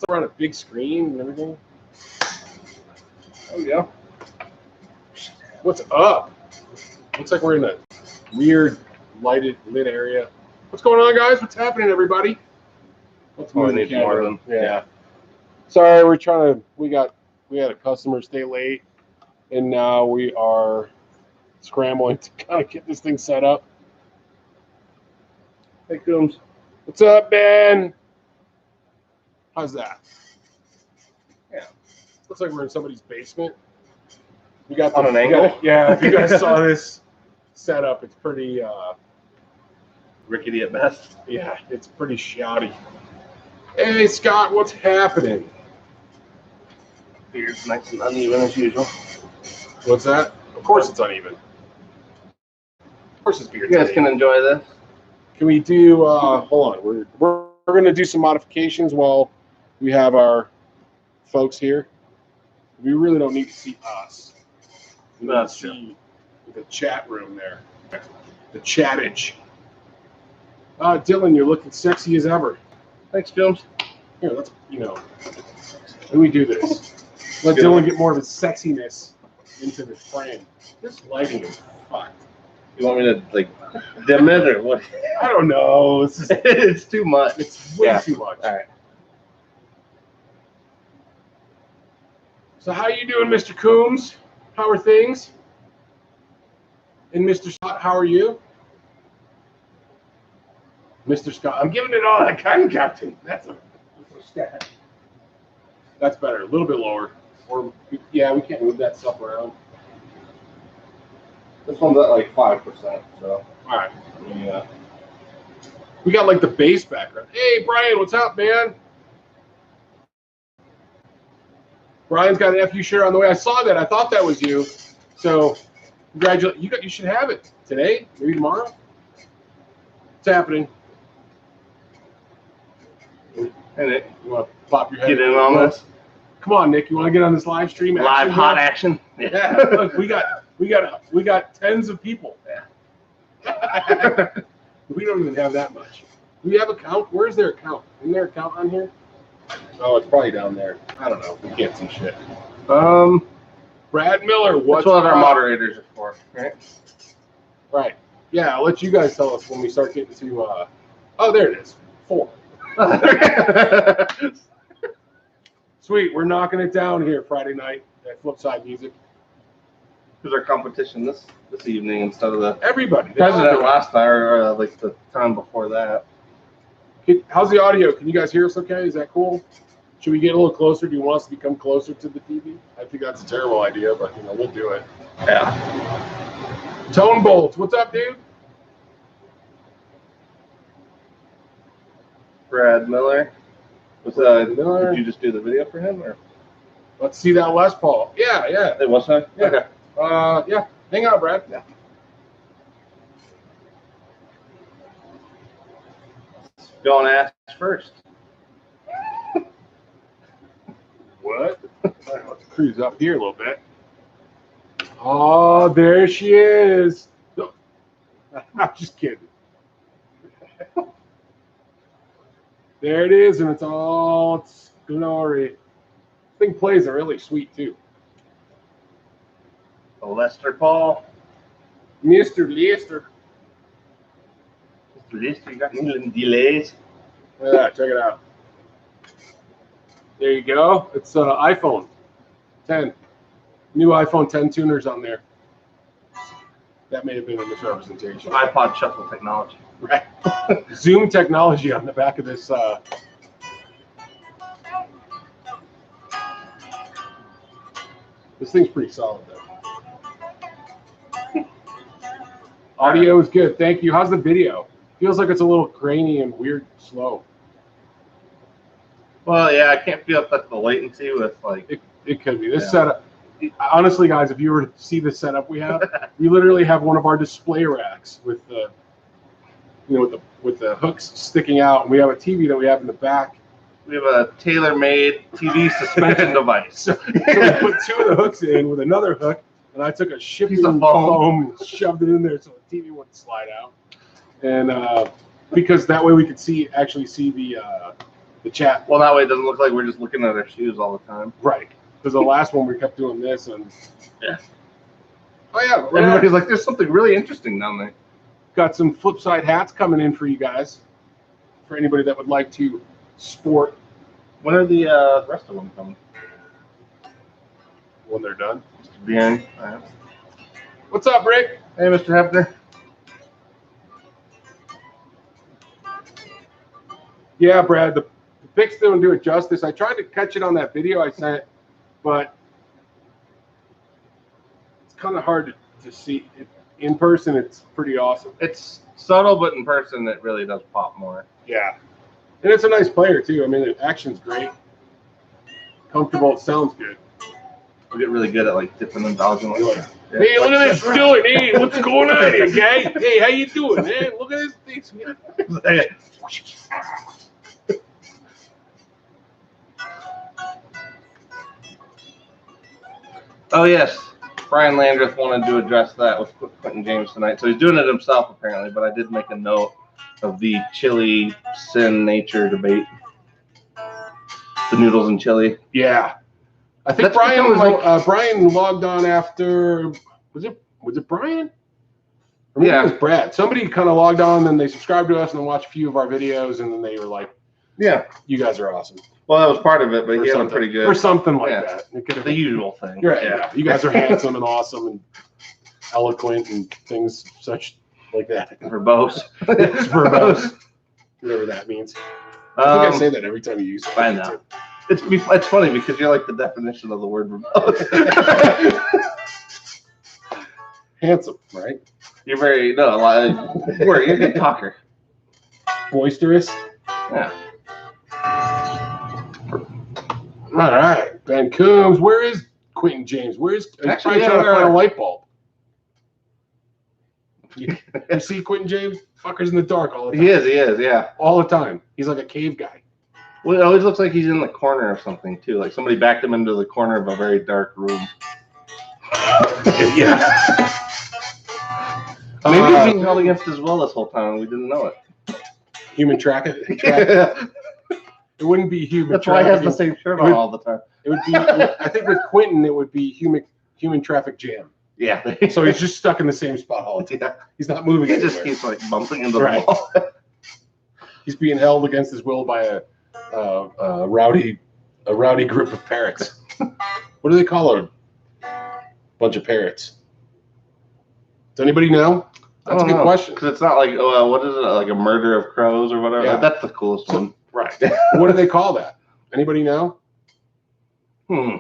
It's around a big screen and everything. Oh yeah. What's up? Looks like we're in a weird lit area. What's going on, guys? What's happening, everybody? Let's move the camera. Yeah. Sorry, we had a customer stay late, and now we are scrambling to kind of get this thing set up. Hey, Coombs. What's up, Ben? How's that? Yeah. Looks like we're in somebody's basement. We got on an angle. Yeah, if you guys saw this setup, it's pretty rickety at best. Yeah, it's pretty shoddy. Hey, Scott, what's happening? Beard's nice and uneven as usual. What's that? Of course it's uneven. Of course his beard's uneven. You guys can enjoy this. Can we do, hold on, we're going to do some modifications while we have our folks here. We really don't need to see us. We need to see the chat room there. The chattage. Dylan, you're looking sexy as ever. Thanks, Jones. Here, let's, let me do this. Let Dylan get more of his sexiness into the frame. This lighting is fucked. You want me to, like, dim it or what? I don't know. It's too much. It's way too much. All right. So how you doing, Mr. Coombs? How are things? And Mr. Scott, how are you? Mr. Scott, I'm giving it all I can, Captain. That's a stat. That's better. A little bit lower. Or yeah, we can't move that stuff around. This one's at like 5%. So all right. Yeah. We got like the bass background. Hey, Brian, what's up, man? Brian's got an FU shirt on the way. I saw that. I thought that was you. So, congratulations. You should have it today, maybe tomorrow. What's happening? Hey, Nick. You want to pop your head? Get in on this? Come on, Nick. You want to get on this live stream? Live hot action. Yeah. Look, we got tens of people. Yeah. We don't even have that much. Do we have a count? Where's their account? Isn't there a count on here? Oh, it's probably down there. I don't know. We can't see shit. Brad Miller, what's what our moderators are for, right? Right. Yeah, I'll let you guys tell us when we start getting to. Oh, there it is. 4. Sweet. We're knocking it down here Friday night at Flipside Music. Who's our competition this evening instead of the everybody? President last night or like the time before that. How's the audio? Can you guys hear us okay? Is that cool? Should we get a little closer? Do you want us to become closer to the TV? I think that's a terrible idea, but we'll do it. Yeah. Tone Bolts, what's up, dude? Brad Miller. Miller. Did you just do the video for him, or? Let's see that Les Paul. Yeah. It was that? Yeah. Okay. Yeah. Hang on, Brad. Yeah. Don't ask first. What? Let's cruise up here a little bit. Oh, there she is. No. I'm just kidding. There it is, and it's all glory. This thing plays are really sweet too. Lester Paul. Mr. Lester. You got England delays. Yeah, check it out. There you go. It's iPhone 10. New iPhone 10 tuners on there. That may have been a misrepresentation. iPod shuffle technology. Right. Zoom technology on the back of this. This thing's pretty solid, though. Audio is good. Thank you. How's the video? Feels like it's a little grainy and weird, slow. Well, yeah, I can't feel the latency with like. It could be this setup. Honestly, guys, if you were to see the setup we have, we literally have one of our display racks with the, with the hooks sticking out, and we have a TV that we have in the back. We have a tailor-made TV suspension device. So we put 2 of the hooks in with another hook, and I took a shipping foam and shoved it in there so the TV wouldn't slide out. And because that way we could actually see the the chat. Well, that way it doesn't look like we're just looking at our shoes all the time. Right. Because the last one we kept doing this and Yeah. Oh yeah, Everybody's like, there's something really interesting down there. got some flip side hats coming in for you guys. For anybody that would like to sport When are the rest of them coming? when they're done. Mr. Bjorn. Right. What's up, Rick? Hey, Mr. Hefner. Yeah, Brad, the pics don't do it justice. I tried to catch it on that video I sent, but it's kind of hard to see it. In person, it's pretty awesome. It's subtle, but in person, it really does pop more. Yeah. And it's a nice player, too. I mean, the action's great. Comfortable. It sounds good. We get really good at like dipping and dodging. Like, Yeah. Hey, look at this doing. Hey, what's going on here, guy? Hey, how you doing, man? Look at this thing. Oh, yes. Brian Landreth wanted to address that with Quentin James tonight. So he's doing it himself, apparently, but I did make a note of the chili sin nature debate. The noodles and chili. Yeah. I think That's Brian was like, Brian logged on after was it Brian? Or maybe it was Brad. Somebody kind of logged on, then they subscribed to us and then watched a few of our videos, and then they were like, yeah, you guys are awesome. Well, that was part of it, but Or he had them something. pretty good. Or something like Yeah. that. It could have The been usual thing. Right, yeah. You guys are handsome and awesome and eloquent and things such like that. Verbose. Verbose. Whatever that means. I think I say that every time you use it. I know. It's funny because you're like the definition of the word verbose. Handsome, right? You're very you're a good talker. Boisterous. Yeah. All right, Ben Coombs. Where is Quentin James? He's Actually, probably trying to yeah, find a light bulb. You see Quentin James? Fucker's in the dark all the time. He is, yeah. All the time. He's like a cave guy. Well, it always looks like he's in the corner of something too. Like somebody backed him into the corner of a very dark room. Yeah. Maybe he's being held against his will this whole time and we didn't know it. Human traffic. It wouldn't be human. That's why he has the same shirt on all the time. It would be. I think with Quentin, it would be human traffic jam. Yeah. So he's just stuck in the same spot all the time. Yeah. He's not moving. He anywhere. just keeps like bumping into the wall. He's being held against his will by a rowdy group of parrots. What do they call a bunch of parrots? Does anybody know? That's a good question. Because it's not like what is it, like a murder of crows or whatever. Yeah. That's the coolest one. Right. What do they call that? Anybody know? We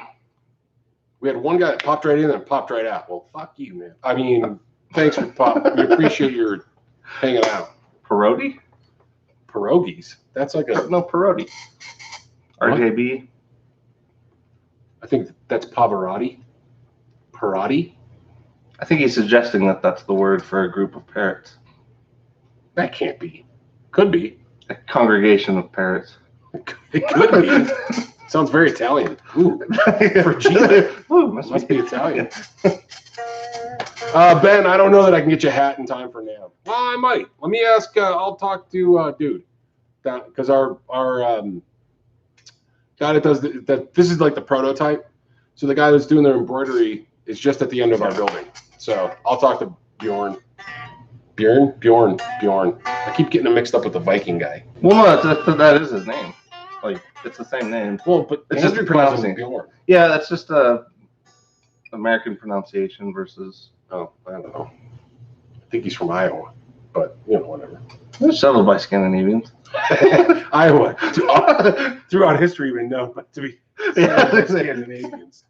had one guy that popped right in and popped right out. Well, fuck you, man. I mean, thanks for pop. We appreciate your hanging out. Parodi? Pierogies. That's like a No, Parodi. RJB. I think that's Pavarotti. Parati. I think he's suggesting that that's the word for a group of parrots. That can't be. Could be. A congregation of parrots. It could be. Sounds very Italian. Ooh, Virginia. Ooh, Must be Italian. Ben, I don't know that I can get you a hat in time for now. Well, I might. Let me ask. I'll talk to dude, because our guy that does that. This is like the prototype. So the guy that's doing their embroidery is just at the end of our building. So I'll talk to Bjorn. Bjorn. I keep getting him mixed up with the Viking guy. Well, no, that is his name. Like, it's the same name. Well, but It's Andrew just calls him pronouncing. Bjorn. Yeah, that's just a American pronunciation versus. Oh, I don't know. I think he's from Iowa, but whatever. They're settled by Scandinavians. Iowa, throughout history, we know, but to be Scandinavians.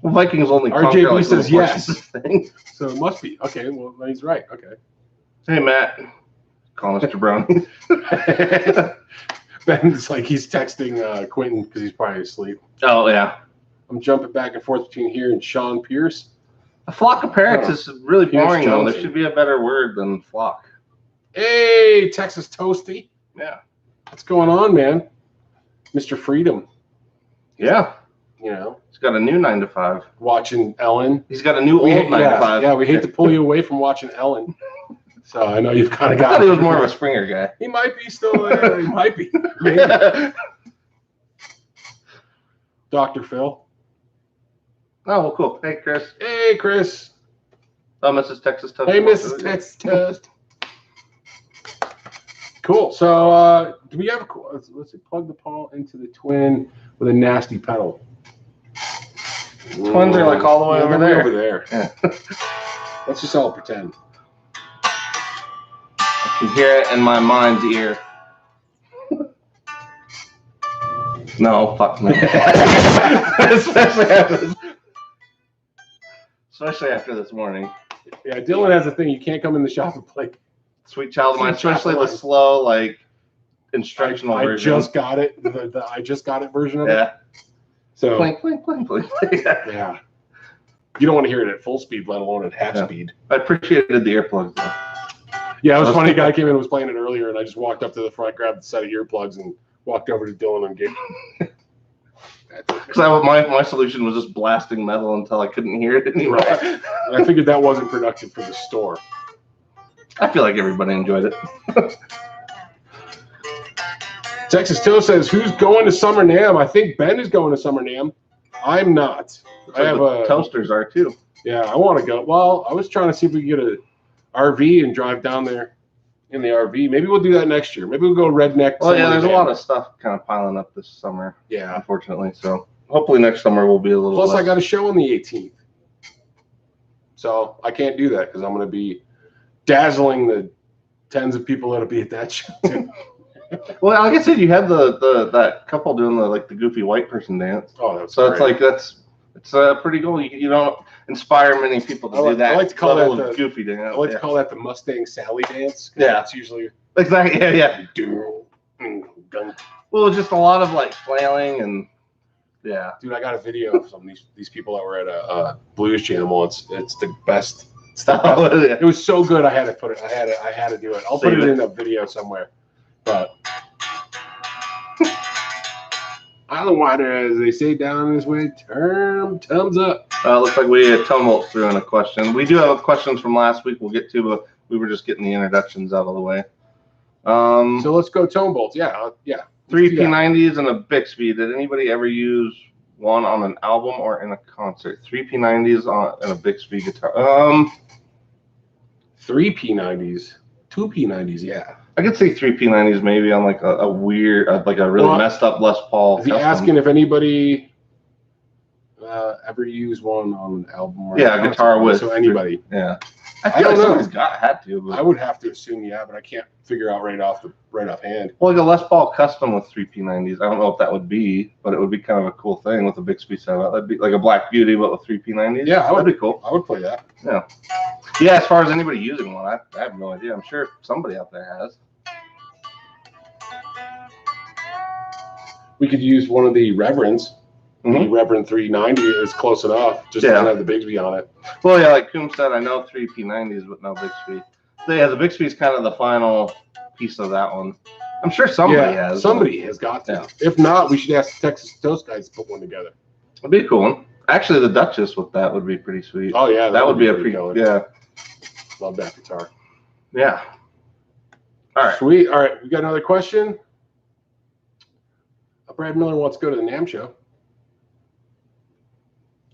Well, Vikings only. RJB says little yes. portions of things. So it must be. Okay, well, he's right. Okay. Hey, Matt. Calling us jabroni. Ben's like he's texting Quentin because he's probably asleep. Oh, yeah. I'm jumping back and forth between here and Sean Pierce. A flock of parrots is really Pierce boring, though. Johnson. There should be a better word than flock. Hey, Texas Toasty. Yeah. What's going on, man? Mr. Freedom. Yeah. He's got a new 9 to 5. watching Ellen. He's got a new old 9 to 5. Yeah, we hate to pull you away from watching Ellen. So I know you've kind of I got. thought he was more of a Springer guy. He might be still there. He might be. Maybe. Dr. Phil. Oh, well, cool. Hey, Chris. Hey, Chris. Oh, Mrs. Texas Toast. Hey, Mrs. Texas Toast. Cool. So, do we have a? Let's see. Plug the paw into the twin with a nasty pedal. Twins are like all the way over there. Over there. Yeah. Let's just all pretend. I can hear it in my mind's ear. No, fuck no. Especially after this morning. Yeah, Dylan has a thing. You can't come in the shop and play Sweet Child of Mine, especially the slow, like, instructional version. I just got it. The I just got it version of it. Yeah. So. Blink, blink, blink, blink. Yeah. You don't want to hear it at full speed, let alone at half speed. I appreciated the earplugs, though. Yeah, it was funny. A guy came in and was playing it earlier, and I just walked up to the front, grabbed a set of earplugs, and walked over to Dylan and gave him. Because my solution was just blasting metal until I couldn't hear it anymore. Right. And I figured that wasn't productive for the store. I feel like everybody enjoyed it. Texas Toast says, "Who's going to Summer NAMM?" I think Ben is going to Summer NAMM. I'm not. I have toasters are too. Yeah, I want to go. Well, I was trying to see if we could get an RV and drive down there in the RV. Maybe we'll do that next year. Maybe we'll go redneck. Well, yeah, there's a lot of stuff kind of piling up this summer. Yeah, unfortunately. So hopefully next summer will be a little. Plus, less. I got a show on the 18th, so I can't do that because I'm going to be dazzling the tens of people that'll be at that show too. Well, like I said, you had that couple doing the goofy white person dance. Oh, that's so great. It's pretty cool. You don't inspire many people to do that. I like to call level that of goofy dance. I like to call that the Mustang Sally dance. Yeah, it's usually exactly. Yeah. Gun. Well, just a lot of like flailing and yeah. Dude, I got a video of some of these people that were at a blues jam once. It's the best stuff. It was so good. I had to put it. I had to do it. I'll put it in a video somewhere. But Island Water, as they say down this way, thumbs up. Looks like we had Tumult through in a question. We do have questions from last week we'll get to, but we were just getting the introductions out of the way. So let's go Tone Bolts. Yeah. 3 P90s and a Bixby. Did anybody ever use one on an album or in a concert? 3 P90s and a Bixby guitar. 3 P90s, 2 P90s, yeah. I could say 3 P90s maybe on like a weird, like a really messed up Les Paul. Is he asking if anybody ever used one on an album? Or a guitar with. So anybody. Yeah. I feel like somebody's had to. But. I would have to assume, yeah, but I can't figure out right offhand. Well, like a Les Paul custom with 3 P90s. I don't know what that would be, but it would be kind of a cool thing with a Bixby setup. That'd be like a Black Beauty, but with 3 P90s. Yeah, that'd be cool. I would play that. Yeah. Yeah, as far as anybody using one, I have no idea. I'm sure somebody out there has. We could use one of the Reverends. Mm-hmm. The Reverend 390 is close enough. Just doesn't have the Bixby on it. Well, yeah, like Coom said, I know 3 P90s, but no Bixby. So, yeah, the Bixby is kind of the final piece of that one. I'm sure somebody has. Somebody has got to. Yeah. If not, we should ask the Texas Toast guys to put one together. It'd be a cool one. Actually, the Duchess with that would be pretty sweet. Oh, yeah. That would be a pretty cool. Yeah. Love that guitar. Yeah. All right. Sweet. All right. We got another question. Brad Miller wants to go to the NAMM show.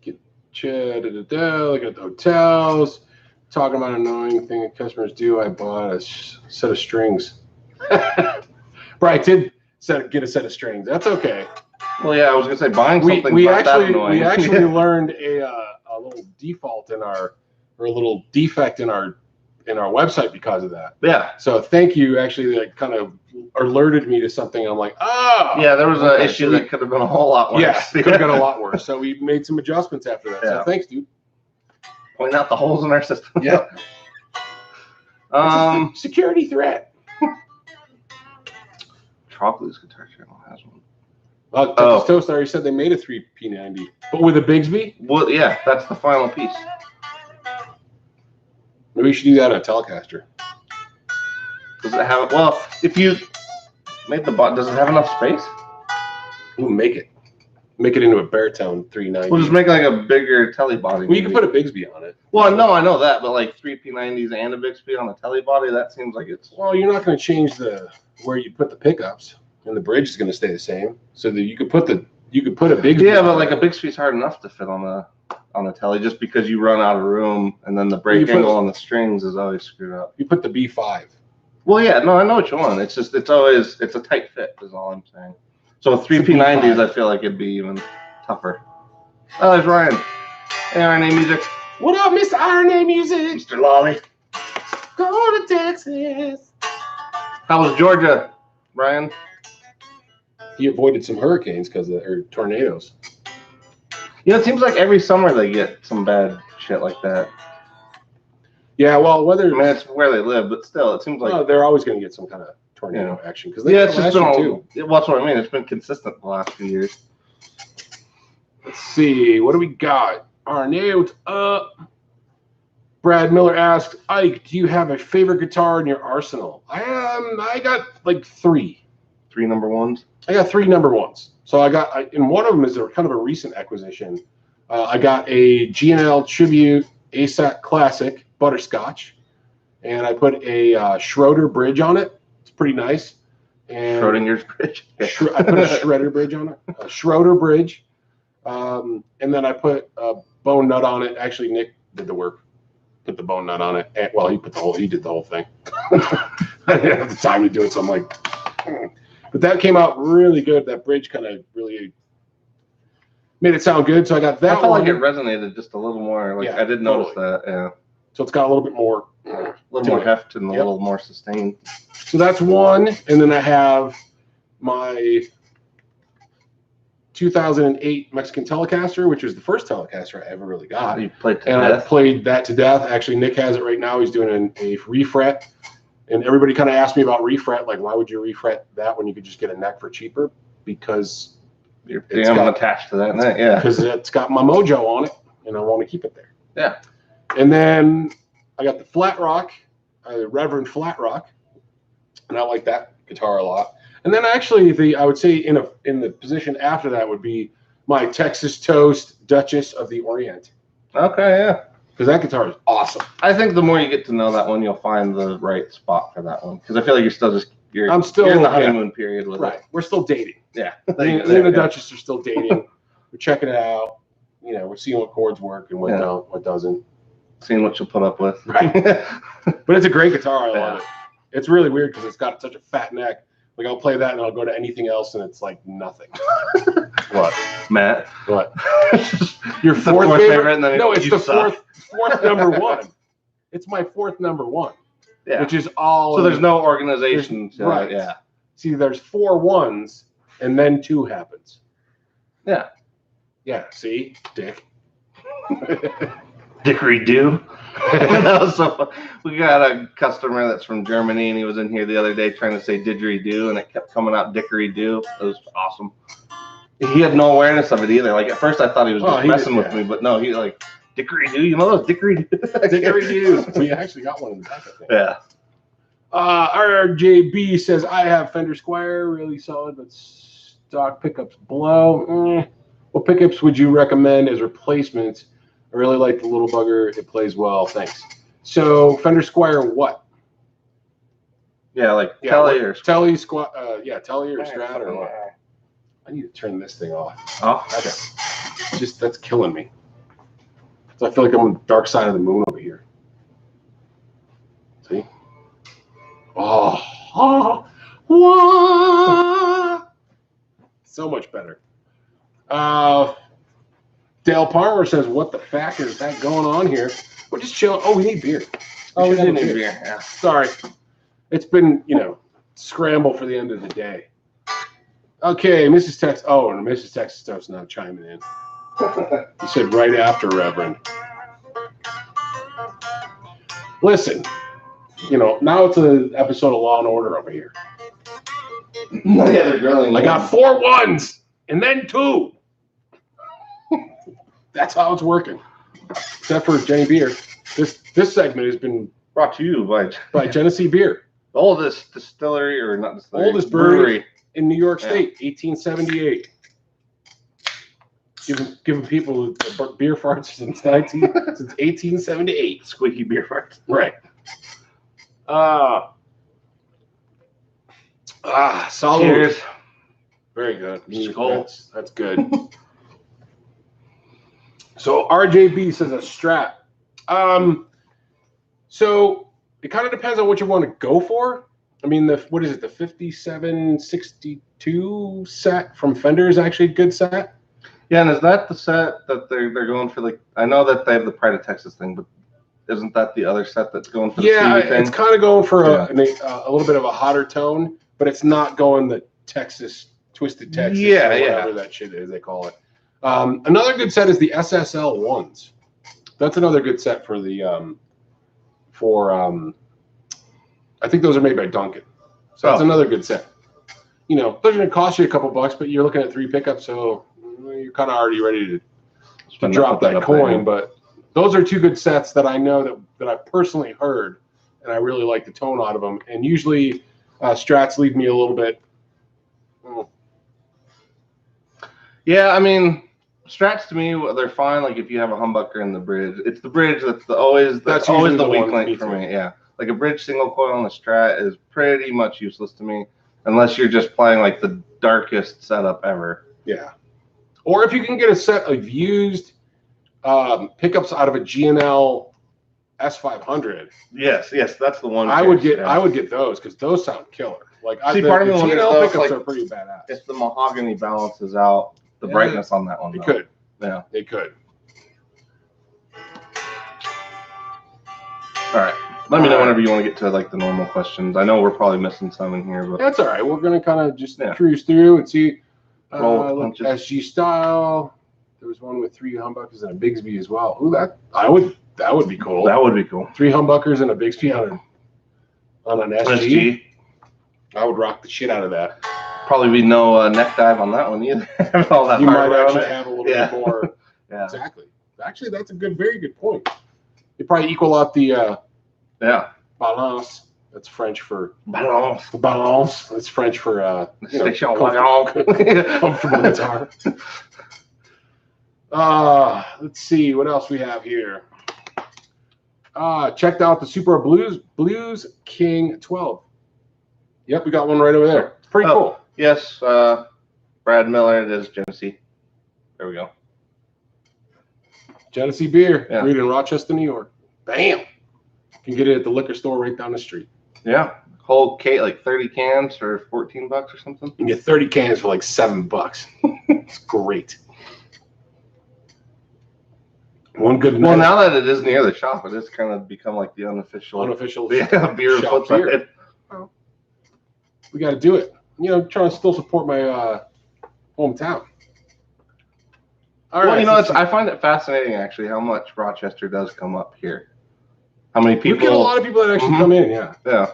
Look at the hotels. Talking about an annoying thing that customers do. I bought a set of strings. Brian did get a set of strings. That's okay. Well, yeah, I was gonna say buying something. We actually learned a little default in our, or a little defect in our website because of that. Yeah. So thank you. Actually, that kind of alerted me to something. I'm like, yeah, there was an issue that could have been a whole lot worse. Yeah, it could have been a lot worse. So we made some adjustments after that. So thanks, dude. Pointing out the holes in our system. Yeah. Security threat. Trogly's Guitar Channel has one. Texas Toast already said they made a 3 P90, but with a Bixby. Well, yeah, that's the final piece. Maybe we should do that on a Telecaster. Does it have? Well, if you made the bot, does it have enough space? Ooh, make Make it into a baritone 390. We'll just make like a bigger telly body. Well, you can put a Bigsby on it. Well, no, I know that, but like 3 P90s and a Bigsby on a telly body, that seems like it's. Well, you're not going to change where you put the pickups, and the bridge is going to stay the same. So that you could put a Bigsby. Yeah, but like a Bigsby's hard enough to fit on a telly, just because you run out of room, and then the brake angle on the strings is always screwed up. You put the B5. Well, yeah, no, I know what you want. It's just it's a tight fit, is all I'm saying. So with 3 P90s, I feel like it'd be even tougher. Oh, there's Ryan. Hey, RNA Music. What up, Mr. RNA Music? Mr. Lolly. Go to Texas. How was Georgia, Ryan? He avoided some hurricanes or tornadoes. You know, it seems like every summer they get some bad shit like that. Yeah, well, I mean, it's where they live, but still, it seems like they're always going to get some kind of tornado action because it's just been well, that's what I mean. It's been consistent the last few years. Let's see, what do we got? RNA, what's up? Brad Miller asked, Ike, do you have a favorite guitar in your arsenal? I got like 3. 3 number ones? I got 3 number ones. So and one of them is kind of a recent acquisition. I got a G&L Tribute ASAC Classic Butterscotch, and I put a Schroeder bridge on it. It's pretty nice. And Schrodinger's bridge? I put a Schroeder bridge on it. A Schroeder bridge. And then I put a bone nut on it. Actually, Nick did the work. Put the bone nut on it. And, well, he did the whole thing. I didn't have the time to do it, so I'm like, But that came out really good. That bridge kind of really made it sound good. So I got that. I felt like it resonated just a little more. Like I did notice that. Yeah. So it's got a little bit more, heft and a little more sustain. So that's one, and then I have my 2008 Mexican Telecaster, which was the first Telecaster I ever really got. You played to death. I played that to death. Actually, Nick has it right now. He's doing a refret. And everybody kind of asked me about refret, like, why would you refret that when you could just get a neck for cheaper? Because you're damn attached to that neck, yeah. Because it's got my mojo on it, and I want to keep it there. Yeah. And then I got the Flat Rock, Reverend Flat Rock, and I like that guitar a lot. And then actually, I would say in the position after that would be my Texas Toast Duchess of the Orient. Okay, yeah. Because that guitar is awesome. I think the more you get to know that one, you'll find the right spot for that one. Because I feel like you're still you're in the honeymoon period with it. We're still dating. Yeah. Me and the Duchess are still dating. We're checking it out. You know, we're seeing what chords work and what don't, what doesn't. Seeing what you'll put up with. Right. But it's a great guitar. I love it. It's really weird because it's got such a fat neck. Like I'll play that and I'll go to anything else and it's like nothing. What? Matt? What? Your fourth favorite? And then no, it's the fourth number one. It's my 4th number 1. Yeah. Which is all. So there's no organization. Right. Yeah. See, there's 4 ones and then 2 happens. Yeah. Yeah. See, Dick. Dickory do. That was so fun. We got a customer that's from Germany, and he was in here the other day trying to say didgeridoo, and it kept coming out dickory do. It was awesome. He had no awareness of it either. Like at first, I thought he was just messing with me, but no, he like dickory do. You know those dickory do? Dickory do. We actually got one in the back, I think. Yeah. RJB says I have Fender Squire, really solid, but stock pickups below. What pickups would you recommend as replacements? I really like the little bugger. It plays well. Thanks. So Fender Squire, what? Yeah, like Telly or Telly, Telly or Strat or what? I need to turn this thing off. Oh, okay. That's killing me. So I feel like I'm on the dark side of the moon over here. See? Oh, so much better. Dale Palmer says, what the fuck is that going on here? We're just chilling. Oh, we need beer. We do need beer. Yeah. Sorry. It's been, scramble for the end of the day. Okay, Mrs. Texas. Oh, and Mrs. Texas Toast now chiming in. He said right after Reverend. Listen, now it's an episode of Law and Order over here. Yeah, they're grilling. I got 4 ones and then 2. That's how it's working. Except for Jenny Beer. This segment has been brought to you by Genesee Beer. The oldest distillery, or not distillery, oldest brewery in New York State, 1878. giving people beer farts since 1878. Squeaky beer farts. Right. Salud. Cheers. Very good. Skull. That's good. So RJB says a Strat. So it kind of depends on what you want to go for. I mean, what is it? The 5762 set from Fender is actually a good set. Yeah, and is that the set that they're going for? Like, I know that they have the Pride of Texas thing, but isn't that the other set that's going for the Stevie thing? It's kind of going for a little bit of a hotter tone, but it's not going the Texas Twisted Texas, or whatever that shit is they call it. Another good set is the SSL ones. That's another good set for the I think those are made by Duncan. So that's another good set. You know, they're going to cost you a couple bucks, but you're looking at 3 pickups, so you're kind of already ready to drop that coin. But those are 2 good sets that I know that I personally heard, and I really like the tone out of them. And usually Strats leave me a little bit. Yeah, I mean, Strats to me, they're fine. Like if you have a humbucker in the bridge, it's the bridge that's always the weak link for me. Yeah, like a bridge single coil on the Strat is pretty much useless to me unless you're just playing like the darkest setup ever. Yeah, or if you can get a set of used pickups out of a G&L S500. Yes, that's the one. I would get those because those sound killer. Like the G&L pickups are pretty badass. If the mahogany balances out the brightness on that one, it could. Yeah, it could. All right. Let me know whenever you want to get to like the normal questions. I know we're probably missing some in here, but that's all right. We're gonna kind of just cruise through and see. Look, SG style. There was one with 3 humbuckers and a Bigsby as well. Ooh, that would be cool. That would be cool. 3 humbuckers and a Bigsby on an SG. I would rock the shit out of that. Probably be no neck dive on that one either. All that you might actually have a little bit more. Yeah. Exactly. Actually, that's a very good point. You probably equal out the balance. That's French for balance. Balance. That's French for comfortable guitar. Let's see what else we have here. Checked out the Super Blues King 12. Yep, we got one right over there. It's pretty cool. Yes, Brad Miller. It is Genesee. There we go. Genesee beer, brewed in Rochester, New York. Bam! You can get it at the liquor store right down the street. Yeah, whole case, like 30 cans for $14 or something. You can get 30 cans for like $7. It's great. One good night. Well, now that it is near the shop, it has kind of become like the unofficial beer shop beer. Well, we got to do it. You know, trying to still support my hometown. All right. Well, I find it fascinating actually how much Rochester does come up here. How many people? You get a lot of people that actually come in, yeah. Yeah.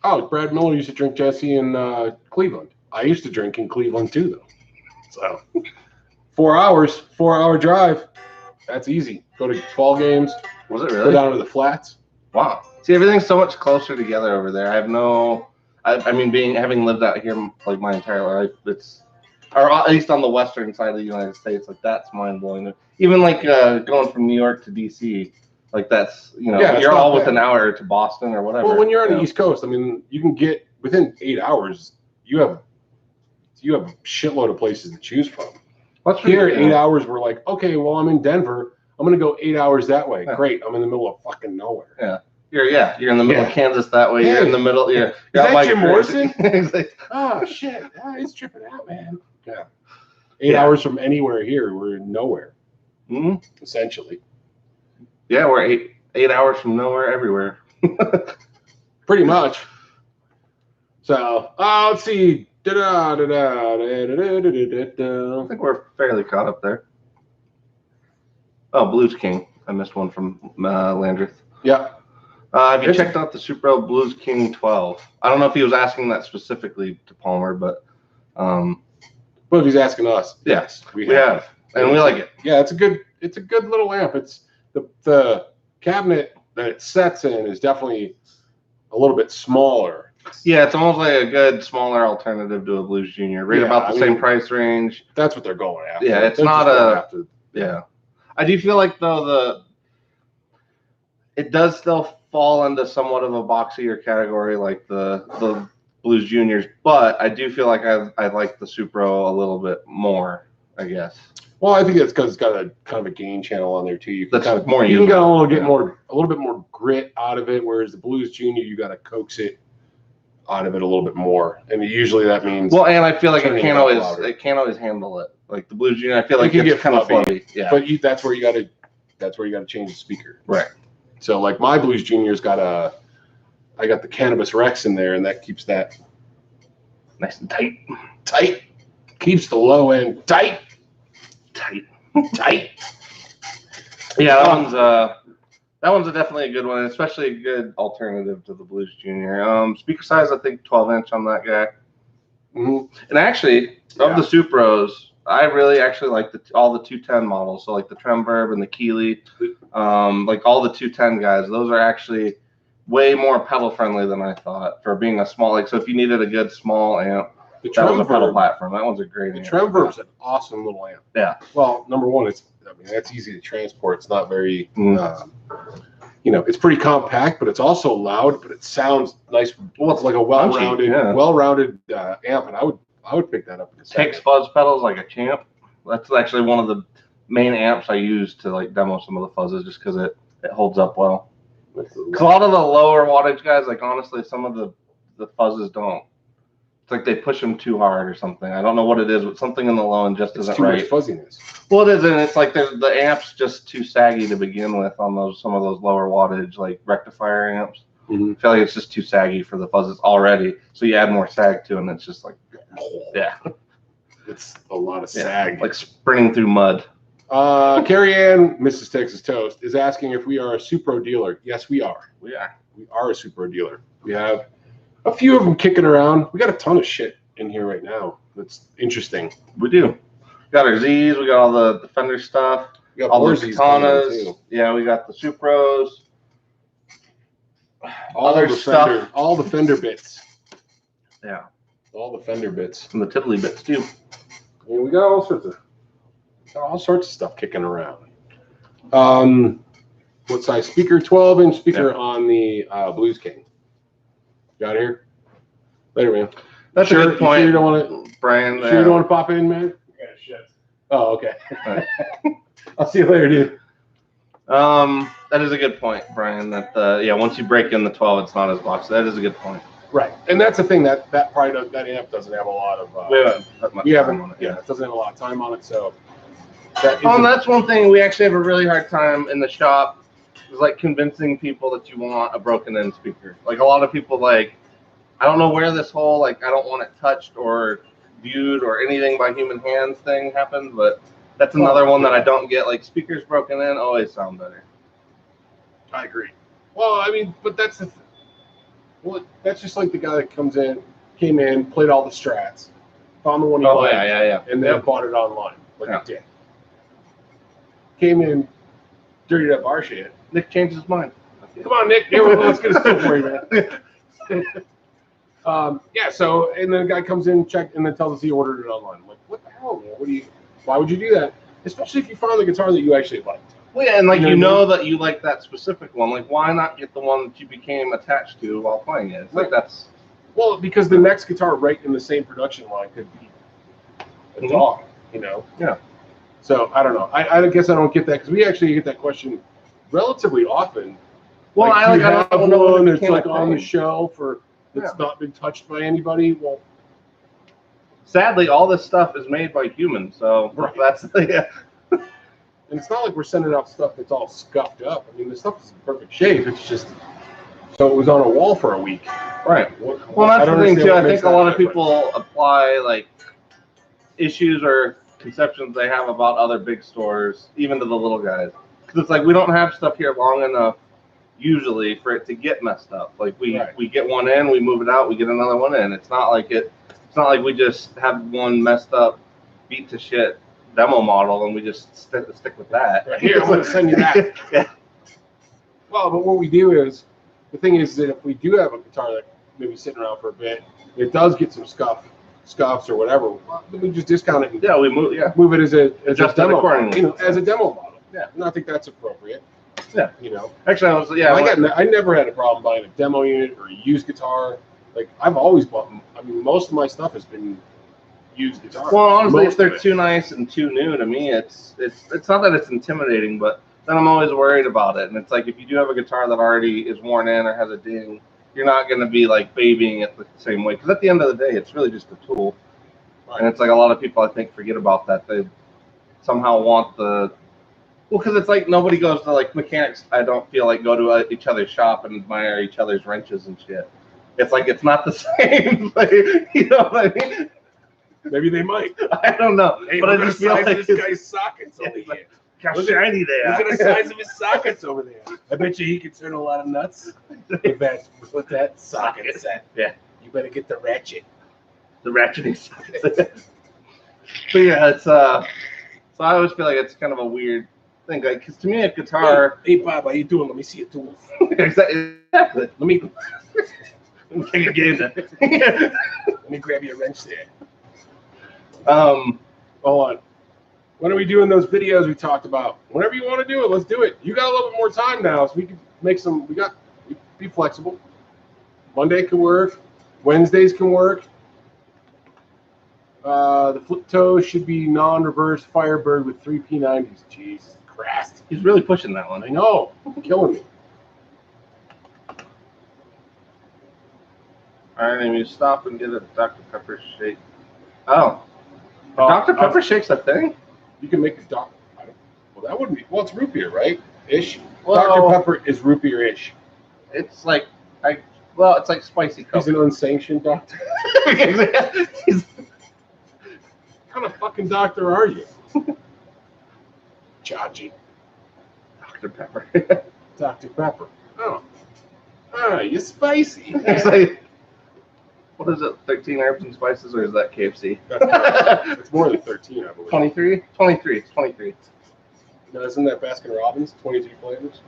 Oh, Brad Miller used to drink Jesse in Cleveland. I used to drink in Cleveland too, though. So 4 hours, 4-hour drive. That's easy. Go to ball games. Was it really? Go down to the flats. Wow. See, everything's so much closer together over there. I have having lived out here like my entire life, or at least on the western side of the United States, like that's mind blowing. Even like going from New York to DC, like that's you're all with an hour to Boston or whatever. Well, when you're on the East Coast, I mean, you can get within 8 hours. You have a shitload of places to choose from. Here, 8 hours, we're like, okay, well, I'm in Denver. I'm gonna go 8 hours that way. Yeah. Great, I'm in the middle of fucking nowhere. Yeah. You're in the middle of Kansas that way. Hey, you're in the middle. Is that Jim Morrison? Oh shit! He's tripping out, man. Yeah. 8 hours from anywhere here, we're nowhere. Essentially. Yeah, we're eight hours from nowhere everywhere. Pretty much. So let's see. I think we're fairly caught up there. Oh, Blues King. I missed one from Landreth. Yeah. Have you checked out the Super Blues King 12? I don't know if he was asking that specifically to Palmer, but if he's asking us, yes, we have, and we like it. Yeah, it's a good little amp. It's the cabinet that it sets in is definitely a little bit smaller Yeah, it's almost like a good smaller alternative to a Blues Junior, right about the same price range. That's what they're going after. Yeah, it's not a. Yeah, I do feel like though it does still fall into somewhat of a boxier category like the Blues Juniors, but I do feel like I like the Supro a little bit more, I guess. Well, I think that's because it's got a kind of a gain channel on there too. You can That's kind of more. You can get a little bit more grit out of it, whereas the Blues Junior, you got to coax it out of it a little bit more, and usually that means. Well, and I feel like it can't always handle it. Like the Blues Junior, I feel like it's kind of fluffy. Yeah, but that's where you got to change the speaker. Right. So like my Blues Junior's got I got the Cannabis Rex in there, and that keeps that nice and tight. Tight. Keeps the low end tight. Yeah, that one's definitely a good one, especially a good alternative to the Blues Junior. Speaker size, I think 12-inch on that guy. Mm-hmm. And actually, of the Supros, I really actually like all the 210 models. So like the Tremverb and the Keeley, like all the 210 guys. Those are actually way more pedal friendly than I thought for being a small. Like so, if you needed a good small amp, that was a pedal platform. That one's a great amp. The Tremverb's an awesome little amp. Yeah. Well, number one, that's easy to transport. It's not very, it's pretty compact, but it's also loud. But it sounds nice. Well, it's like a well-rounded amp, and I would pick that up. Takes fuzz pedals like a champ. That's actually one of the main amps I use to like demo some of the fuzzes, just because it holds up well. Because a lot of the lower wattage guys, like honestly, some of the fuzzes don't. It's like they push them too hard or something. I don't know what it is, but something in the low end just isn't right. Too much fuzziness. Well, it is, and it's like the amp's just too saggy to begin with on some of those lower wattage like rectifier amps. Mm-hmm. I feel like it's just too saggy for the fuzzes already. So you add more sag to it, and it's just like, yeah, it's a lot of sag, like sprinting through mud. Carrie Ann, Mrs. Texas Toast, is asking if we are a Supro dealer. Yes, we are. We are. We are a Supro dealer. We have a few of them kicking around. We got a ton of shit in here right now. That's interesting. We do. We got our Z's. We got all the Fender stuff. We got all the Katanas. Yeah, we got the Supros. All the Fender bits. Yeah. All the Fender bits. And the Tivoli bits too. Yeah, we got all sorts of stuff kicking around. What size speaker? 12-inch speaker on the Blues King. Got here? Later, man. That's a good point. You don't want to, Brian? You don't want to pop in, man? Yeah, shit. Oh, okay. Right. I'll see you later, dude. That is a good point, Brian. That once you break in the 12, it's not as boxy. That is a good point. Right, and that's the thing that amp doesn't have a lot of. It doesn't have a lot of time on it, so. That's one thing we actually have a really hard time in the shop. Is like convincing people that you want a broken-in speaker. Like a lot of people, like, I don't know where this whole like I don't want it touched or viewed or anything by human hands thing happened, but that's another one that I don't get. Like speakers broken in always sound better. I agree. Well, I mean, but that's that's just like the guy that came in, played all the Strats, found the one he liked, and then bought it online like a dick. Came in, dirtied up our shit. Nick changed his mind. Come on, Nick. Let's get a still for you, man. So, and then the guy comes in, and then tells us he ordered it online. I'm like, what the hell, man? Why would you do that? Especially if you found the guitar that you actually liked. Well, yeah, and like you know that you like that specific one. Like, why not get the one that you became attached to while playing it? It's like that's. Well, because the next guitar right in the same production line could be a dog, Yeah. So, I don't know. I guess I don't get that, because we actually get that question relatively often. Well, I don't know one that's like on the shelf or that's not been touched by anybody. Well, sadly, all this stuff is made by humans, so that's And it's not like we're sending out stuff that's all scuffed up. I mean, the stuff is in perfect shape. It's just so it was on a wall for a week. Right. Well, that's the thing too. I think a lot of people apply like issues or conceptions they have about other big stores, even to the little guys. Because it's like we don't have stuff here long enough usually for it to get messed up. Like we get one in, we move it out, we get another one in. It's not like we just have one messed up, beat to shit demo model and we just stick with that. Right here, I'm going to send you that. Well, but what we do is, the thing is that if we do have a guitar that maybe sitting around for a bit. If it does get some scuffs or whatever, well, we just discount it and Yeah, we move. Yeah, move it as a Adjust it demo, accordingly. as a demo model. Yeah. And I think that's appropriate. Yeah. Actually, I I never had a problem buying a demo unit or a used guitar. Like I've always bought. I mean, most of my stuff has been used guitars. Well, honestly, Most if they're of it. too nice and too new to me, it's not that it's intimidating, but then I'm always worried about it. And it's like if you do have a guitar that already is worn in or has a ding, you're not going to be like babying it the same way. Because at the end of the day, it's really just a tool. Right. And it's like a lot of people, I think, forget about that. They somehow want because it's like nobody goes to like mechanics. I don't feel like go to each other's shop and admire each other's wrenches and shit. It's like it's not the same. Like, you know what I mean? Maybe they might. I don't know. Hey, but I just feel like this guy's sockets over here. how shiny they are. Look at the size of his sockets over there. I bet you he could turn a lot of nuts with that socket set. Yeah. You better get the ratchet. The ratcheting sockets. But yeah, it's so I always feel like it's kind of a weird thing. Like, because to me, a guitar. Hey, Bob, how you doing? Let me see your tools. Exactly. Let me Take a game then. let me grab your wrench there. Um. Hold on. When are we doing those videos we talked about? Whenever you want to do it, let's do it. You got a little bit more time now, so we can make some. Be flexible. Monday can work. Wednesdays can work. The flip toe should be non-reverse Firebird with 3 P90s. Jesus Christ. He's really pushing that one. I know. Killing me. All right, and you stop and get a Dr. Pepper shake. Oh. Dr. Pepper shake's a thing? You can make a Dr. Well, that wouldn't be. Well, it's root beer, right? Ish. Well, Dr. Pepper is root beer-ish. It's like it's like spicy Coke. He's an unsanctioned doctor. He's What kind of fucking doctor are you? Chachi. Dr. Pepper. Dr. Pepper. Oh. You're spicy. It's like, what is it, 13 herbs and spices, or is that KFC? It's more than 13, I believe. 23? 23. It's 23. No, isn't that Baskin Robbins? 22 flavors?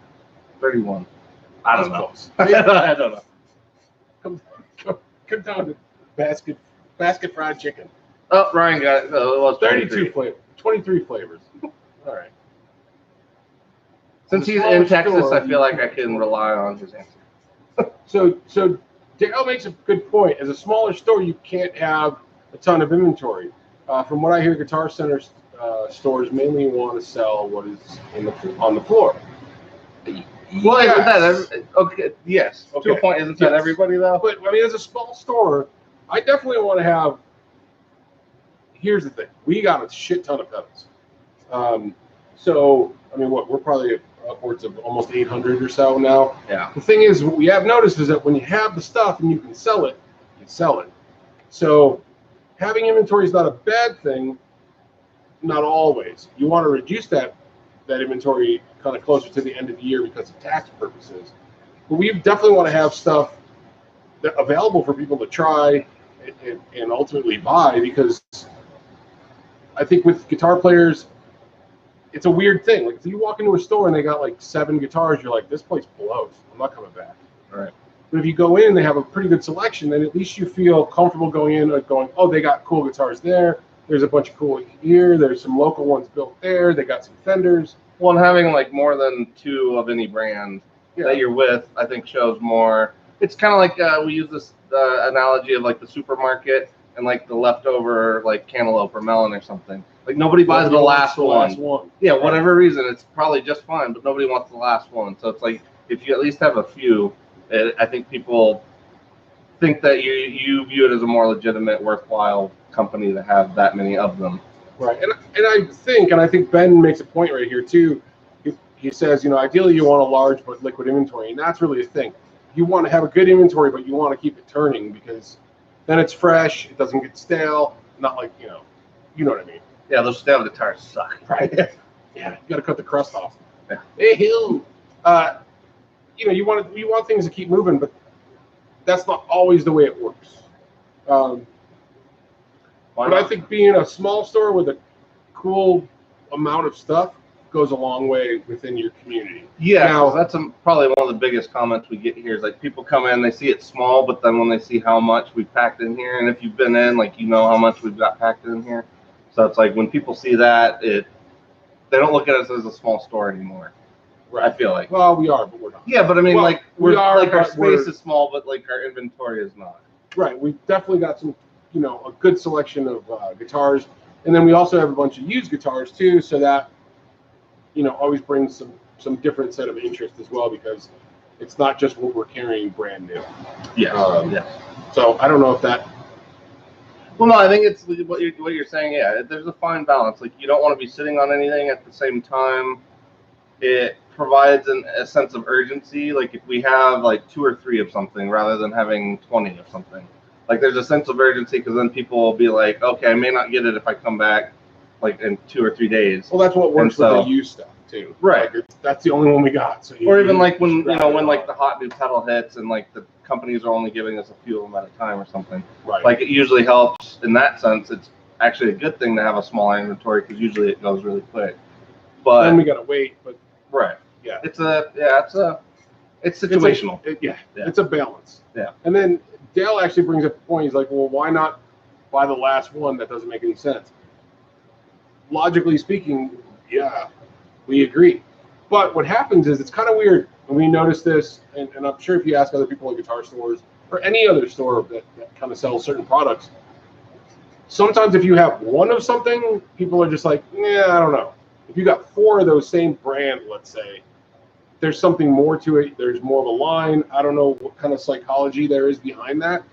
31. I don't That's know. close. I don't know. Come down to basket fried chicken. Oh, Ryan got it. Oh, it was 32 flavors. 23 flavors. All right. Since he's in Texas, I feel like I can rely on his answer. So Dale makes a good point. As a smaller store, you can't have a ton of inventory. From what I hear, Guitar Center stores mainly want to sell what is on the floor. Well, Yes. isn't that okay? Yes. Okay. To a point, isn't that Yes. everybody though? But I mean, as a small store, I definitely want to have. Here's the thing: we got a shit ton of pedals. So I mean, we're probably upwards of almost 800 or so now. Yeah. The thing is, what we have noticed is that when you have the stuff and you can sell it, you sell it. So having inventory is not a bad thing. Not always. You want to reduce that inventory kind of closer to the end of the year because of tax purposes. But we definitely want to have stuff available for people to try and ultimately buy, because I think with guitar players, it's a weird thing. Like if you walk into a store and they got like 7 guitars, you're like, this place blows. I'm not coming back. All right. But if you go in and they have a pretty good selection, then at least you feel comfortable going in and going, oh, they got cool guitars there. There's a bunch of cool here. There's some local ones built there. They got some Fenders. Well, and having like more than 2 of any brand that you're with, I think shows more. It's kind of like we use this analogy of like the supermarket and like the leftover like cantaloupe or melon or something. Like nobody buys the last one. Yeah, whatever reason, it's probably just fine, but nobody wants the last one. So it's like if you at least have a few, I think people think that you view it as a more legitimate, worthwhile company to have that many of them. Right, and I think Ben makes a point right here too. He says, ideally you want a large but liquid inventory, and that's really the thing. You want to have a good inventory, but you want to keep it turning, because then it's fresh, it doesn't get stale. Not like you know what I mean. Yeah, those stale guitars suck. Right. Yeah, you got to cut the crust off. Yeah. Hey, Hill. You want things to keep moving, but that's not always the way it works. But I think being a small store with a cool amount of stuff goes a long way within your community. Yeah, Now, that's probably one of the biggest comments we get here is like people come in, they see it small, but then when they see how much we packed in here, and if you've been in, like you know how much we've got packed in here. So it's like when people see that, they don't look at us as a small store anymore. right. I feel like. Well, we are, but we're not. Yeah, but I mean, Well, like we are, like our but space is small, but like our inventory is not. Right. We've definitely got some, a good selection of guitars, and then we also have a bunch of used guitars too. So that, always brings some different set of interest as well, because it's not just what we're carrying brand new. Yeah. Yeah. So I don't know if that. Well, no, I think it's what you're saying. Yeah, there's a fine balance. Like you don't want to be sitting on anything at the same time. It provides a sense of urgency. Like if we have like 2 or 3 of something rather than having 20 of something, like there's a sense of urgency because then people will be like, okay, I may not get it if I come back like in 2 or 3 days. Well, that's what works with the used stuff too. Right. Like that's the only one we got. So or even like when when like the hot new pedal hits and like the companies are only giving us a few of them at a time or something. Right. Like it usually helps in that sense. It's actually a good thing to have a smaller inventory because usually it goes really quick. But then we gotta wait. But right. Yeah. It's situational. It's a balance. Yeah. And then Dale actually brings up a point. He's like, well, why not buy the last one? That doesn't make any sense. Logically speaking, yeah, we agree. But what happens is it's kind of weird. And we noticed this, and I'm sure if you ask other people in guitar stores or any other store that kind of sells certain products, sometimes if you have one of something, people are just like, yeah, I don't know. If you got 4 of those same brand, let's say, there's something more to it. There's more of a line. I don't know what kind of psychology there is behind that.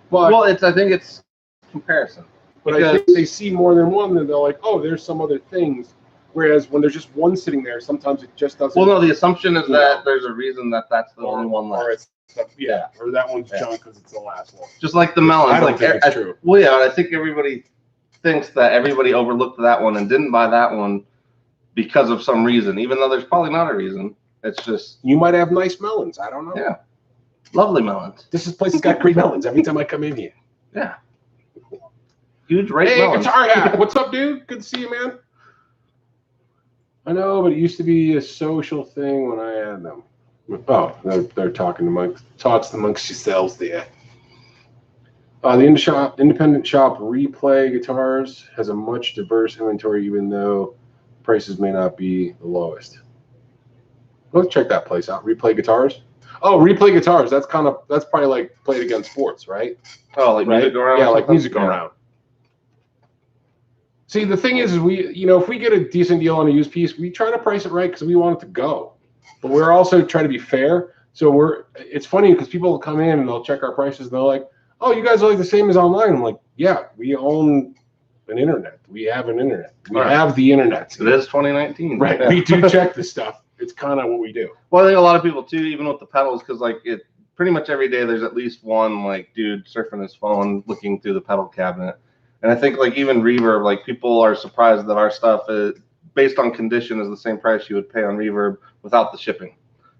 But well, I think it's comparison. But I think they see more than one, and they're like, oh, there's some other things. Whereas when there's just one sitting there, sometimes it just doesn't. Well, no, the assumption is that there's a reason that's the only one left. Or it's or that one's junk because it's the last one. Just like the melons. I don't think it's true. Well, yeah, I think everybody thinks that everybody overlooked that one and didn't buy that one because of some reason, even though there's probably not a reason. It's just you might have nice melons. I don't know. Yeah, lovely melons. This place has got great melons every time I come in here. Yeah, huge melons. Hey, Guitar Hat, what's up, dude? Good to see you, man. I know, but it used to be a social thing when I had them. Oh, they're talking talks amongst yourselves there. The independent shop Replay Guitars has a much diverse inventory, even though prices may not be the lowest. Let's check that place out. Replay Guitars. Oh, Replay Guitars. That's probably like Played Against Sports, right? Oh, like Music Around. Yeah, like Music Around. See, the thing is we, if we get a decent deal on a used piece, we try to price it right because we want it to go. But we're also trying to be fair. So it's funny because people will come in and they'll check our prices and they're like, oh, you guys are like the same as online. I'm like, yeah, we own an internet. We have an internet. We have the internet. It is 2019. Right. Yeah. We do check this stuff. It's kind of what we do. Well, I think a lot of people too, even with the pedals, because like it pretty much every day there's at least one like dude surfing his phone looking through the pedal cabinet. And I think like even Reverb, like people are surprised that our stuff is based on condition is the same price you would pay on Reverb without the shipping.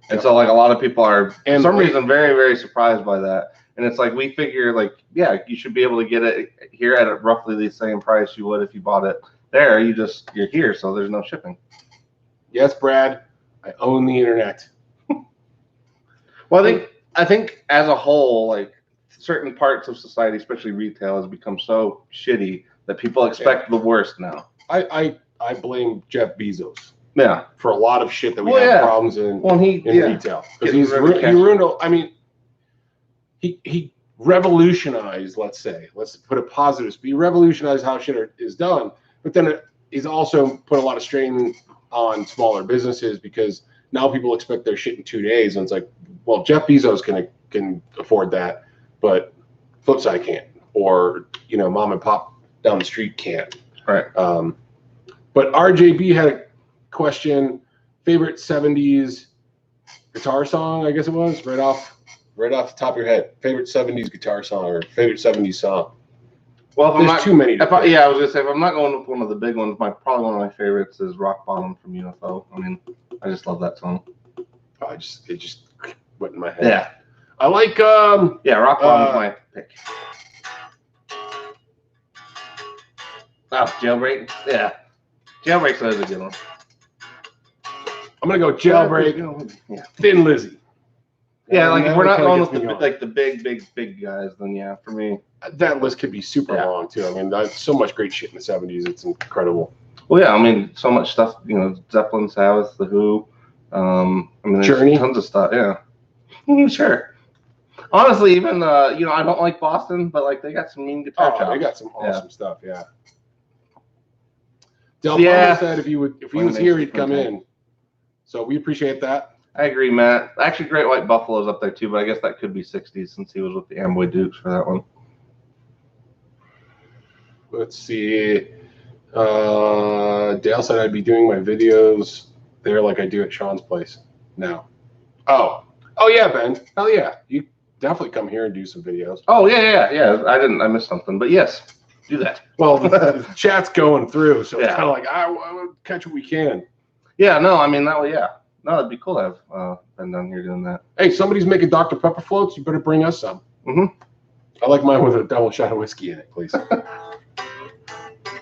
And so like a lot of people are for some reason very, very surprised by that. And it's like we figure like, yeah, you should be able to get it here at roughly the same price you would if you bought it there. You're here, so there's no shipping. Yes, Brad, I own the internet. Well, I think as a whole, like certain parts of society, especially retail, has become so shitty that people expect the worst now. I blame Jeff Bezos. Yeah. For a lot of shit that we have problems in retail. Because he ruined. I mean, he revolutionized. Let's put it positive. He revolutionized how shit is done. But then he's also put a lot of strain on smaller businesses because now people expect their shit in 2 days, and it's like, well, Jeff Bezos can afford that, but Flipside can't, or mom and pop down the street can't. Right. But RJB had a question: favorite '70s guitar song? I guess it was right off the top of your head. Favorite '70s guitar song or favorite '70s song? Well, there's too many. I was gonna say if I'm not going with one of the big ones, probably one of my favorites is Rock Bottom from UFO. I mean, I just love that song. It just went in my head. Yeah. I like Rock Bottom's my pick. Oh, Jailbreak. Yeah. Jailbreak's always a good one. I'm gonna go Jailbreak, Yeah. Thin Lizzy. Yeah, like if we're not going with the the big guys, then yeah, for me. That list could be super long too. I mean, that's so much great shit in the 70s. It's incredible. Well, yeah, I mean, so much stuff. You know, Zeppelin, Sabbath, The Who. I mean, there's Journey. tons of stuff. Yeah, sure. Honestly, even you know, I don't like Boston, but like they got some mean guitar chops. They got some awesome stuff. Yeah. Del Yeah. said if he was here, he'd come in. So we appreciate that. I agree, Matt. Actually, Great White Buffalo's up there too, but I guess that could be 60s since he was with the Amboy Dukes for that one. Let's see. Dale said I'd be doing my videos there like I do at Sean's place now. Oh yeah, Ben. Hell yeah. You definitely come here and do some videos. Oh yeah. I missed something, but yes, do that. Well, the chat's going through, so it's kind of like I will catch what we can. Yeah, no, I mean no, it'd be cool to have Ben down here doing that. Hey, somebody's making Dr. Pepper floats. You better bring us some. I like mine with a double shot of whiskey in it, please.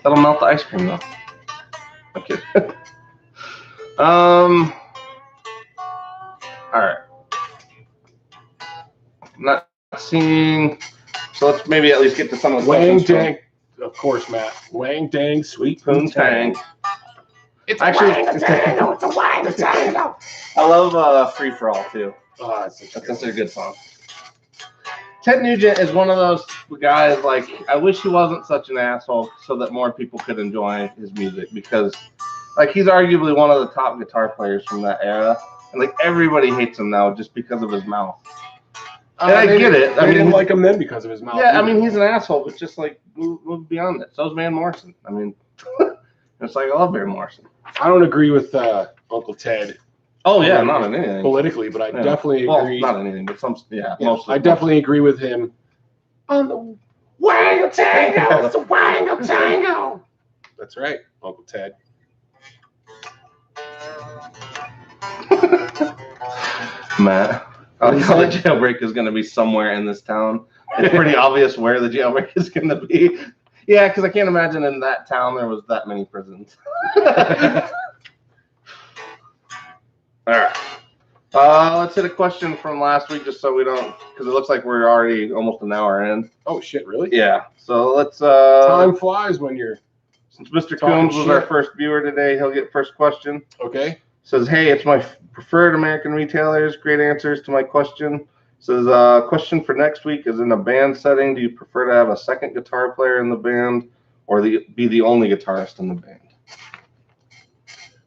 That'll melt the ice cream though. Okay. All right. I'm not seeing. So let's maybe at least get to some of the Wang Dang, of course, Matt. Wang Dang, Sweet Poontang. It's a Wang Tango. I love Free For All too. Oh, that's such a good song. Ted Nugent is one of those guys, like, I wish he wasn't such an asshole so that more people could enjoy his music, because, like, he's arguably one of the top guitar players from that era, and, like, everybody hates him now just because of his mouth. And I get it. I didn't like him then because of his mouth. Yeah, I mean, he's an asshole, but just, like, move beyond it. So's Van Morrison. I mean, it's like, I love Van Morrison. I don't agree with Uncle Ted. Oh yeah, not in anything politically, but I definitely agree. Not in anything, but I definitely agree with him on the Wang Tango. It's a Wang Tango. That's right, Uncle Ted. Matt, I like how the jailbreak is going to be somewhere in this town. It's pretty obvious where the jailbreak is going to be. Yeah, because I can't imagine in that town there was that many prisons. All right. Let's hit a question from last week, just so we don't, because it looks like we're already almost an hour in. Oh shit, really? Yeah. So let's. Time flies when you're. Since Mr. Coombs was our first viewer today, he'll get first question. Okay. Says, hey, it's my preferred American retailers. Great answers to my question. Says, question for next week is, in a band setting, do you prefer to have a second guitar player in the band, or be the only guitarist in the band?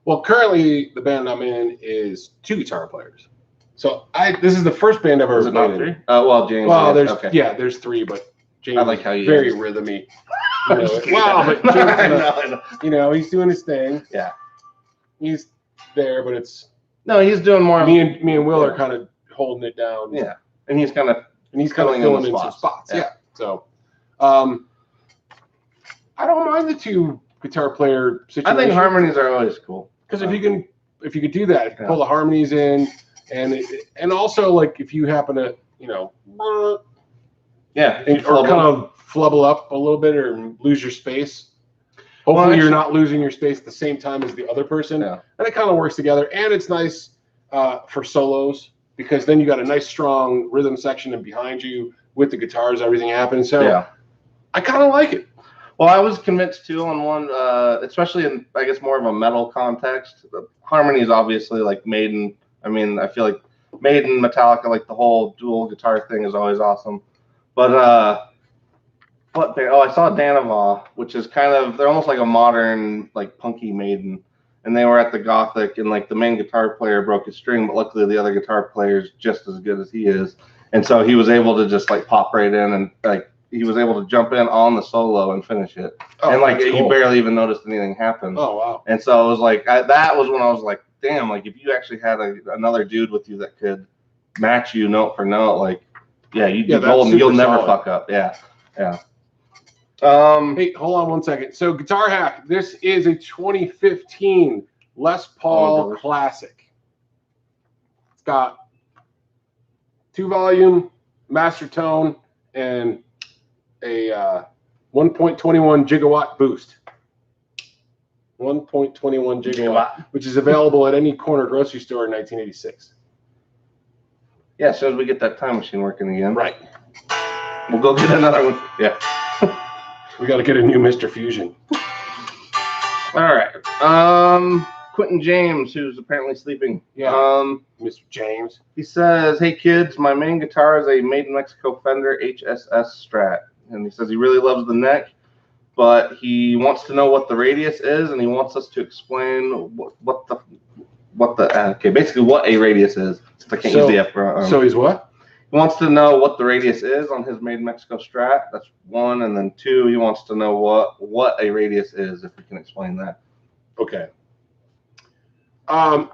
Well, currently the band I'm in is 2 guitar players. So this is the first band I've ever played in. 3? Well, James. Well, there's 3, but James. I like how you very rhythmy. You know, but James, you know, he's doing his thing. Yeah. He's there, but it's he's doing more. Me and Will are kind of holding it down. Yeah, and he's kind of filling in some spots. Yeah. So, I don't mind the 2 guitar player situation. I think harmonies are always cool. Because if you could do that, pull the harmonies in, and also, like, if you happen to, you know, or kind of flubble up a little bit or lose your space. Hopefully, you're not losing your space at the same time as the other person, and it kind of works together. And it's nice for solos, because then you got a nice strong rhythm section and behind you with the guitars, everything happens. So I kind of like it. Well, I was convinced too on one, especially in, I guess, more of a metal context. The harmonies, obviously, like Maiden. I mean, I feel like Maiden, Metallica, like the whole dual guitar thing is always awesome. But what band? Oh, I saw Danava, which is kind of, they're almost like a modern, like, punky Maiden. And they were at the Gothic, and like the main guitar player broke his string, but luckily the other guitar player is just as good as he is, and so he was able to just like pop right in and like. He was able to jump in on the solo and finish it. And like you barely even noticed anything happen. Oh, wow. And so it was like, that was when I was like, damn, like if you actually had another dude with you that could match you note for note, like, you'd be golden. You'll never fuck up. Yeah. Yeah. Hey, hold on one second. So Guitar Hack, this is a 2015 Les Paul Classic. It's got 2-volume, master tone, and a 1.21 gigawatt boost. 1.21 gigawatt, which is available at any corner grocery store in 1986. Yeah, as soon as we get that time machine working again. Right. We'll go get another one. Yeah. We got to get a new Mr. Fusion. All right. Quentin James, who's apparently sleeping. Yeah. Mr. James. He says, "Hey kids, my main guitar is a made in Mexico Fender HSS Strat, and he says he really loves the neck, but he wants to know what the radius is, and he wants us to explain basically what a radius is. Since I can't use the F. So he's what? He wants to know what the radius is on his made in Mexico Strat. That's one, and then two, he wants to know what a radius is. If we can explain that. Okay.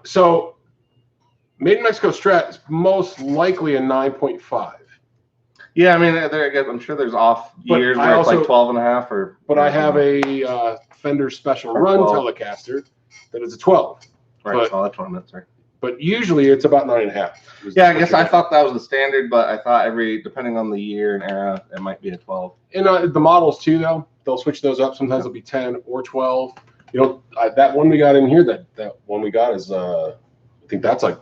So made in Mexico Strat is most likely a 9.5. Yeah, I mean, I'm sure there's off years where it's like 12 and a half or. But I have a Fender Special Run 12. Telecaster that is a 12. Right, so that's what I meant, sorry. But usually it's about 9.5. Yeah, I guess I thought that was the standard, but I thought depending on the year and era, it might be a 12. And the models too, though, they'll switch those up. Sometimes it'll be 10 or 12. You know, that one we got in here, that one we got is, I think that's like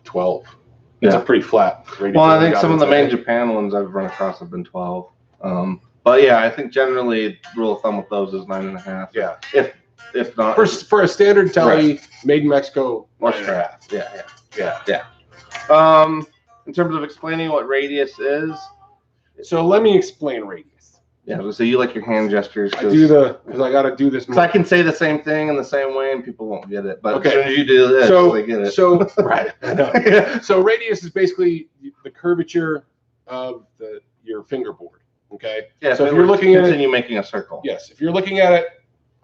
12. It's a pretty flat radio. Well, I think some of the main Japan ones I've run across have been 12. But yeah, I think generally rule of thumb with those is 9.5. Yeah. If not for a standard tele made in Mexico or Strat. Yeah. In terms of explaining what radius is, so let me explain radius. Yeah, so you like your hand gestures. I do because I got to do this. Because I can say the same thing in the same way and people won't get it. But okay. As soon as you do this, they get it. So right. I know. So radius is basically the curvature of your fingerboard. Okay. Yeah. So if you're looking at it, continue making a circle. Yes. If you're looking at it,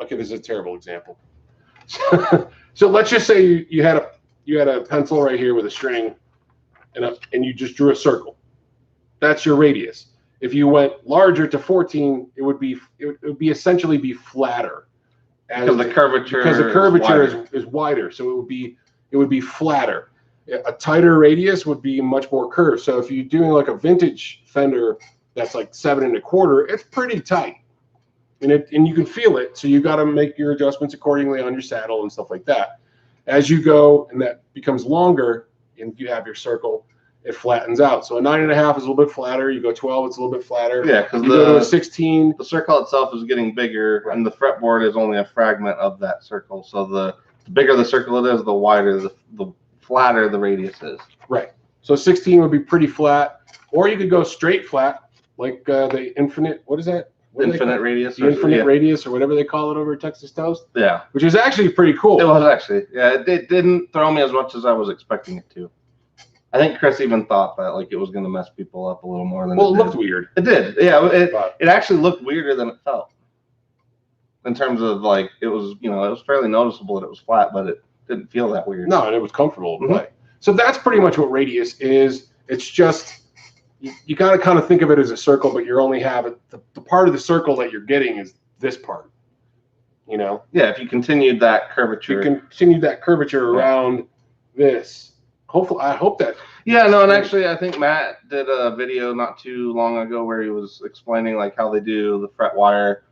okay, this is a terrible example. So let's just say you had a pencil right here with a string, and you just drew a circle. That's your radius. If you went larger to 14, it would be essentially be flatter. Because the curvature is wider, so it would be flatter. A tighter radius would be much more curved. So if you're doing like a vintage Fender that's like 7 1/4, it's pretty tight, and you can feel it. So you got to make your adjustments accordingly on your saddle and stuff like that. As you go, and that becomes longer, and you have your circle, it flattens out. So a 9.5 is a little bit flatter. You go 12, it's a little bit flatter. Yeah, because you go to a 16. The circle itself is getting bigger, and the fretboard is only a fragment of that circle. So the bigger the circle it is, the wider, the flatter the radius is. Right. So 16 would be pretty flat, or you could go straight flat, like the infinite. What is that? Infinite radius. The infinite radius, or whatever they call it over at Texas Toast. Yeah. Which is actually pretty cool. It was actually. Yeah, it didn't throw me as much as I was expecting it to. I think Chris even thought that like it was going to mess people up a little more than. Well, it looked weird. It did. Yeah. It actually looked weirder than it felt. In terms of like it was fairly noticeable that it was flat, but it didn't feel that weird. No, and it was comfortable to play. So that's pretty much what radius is. It's just you got to kind of think of it as a circle, but you're only having the part of the circle that you're getting is this part. You know. Yeah. If you continued that curvature. If you continued that curvature around this. Hopefully, I hope that. Yeah, no, and actually, I think Matt did a video not too long ago where he was explaining like how they do the fret wire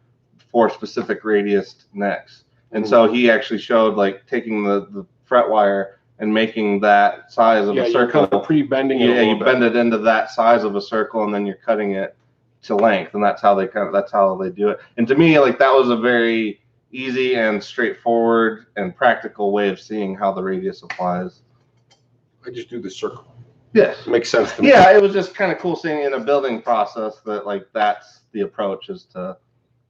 for specific radius necks, and so he actually showed like taking the fret wire and making that size of a circle. Kind of pre-bending it. Yeah, you bend it into that size of a circle, and then you're cutting it to length, and that's how they do it. And to me, like that was a very easy and straightforward and practical way of seeing how the radius applies. I just do the circle. Yes. It makes sense to me. Yeah, it was just kind of cool seeing in a building process that like that's the approach is to,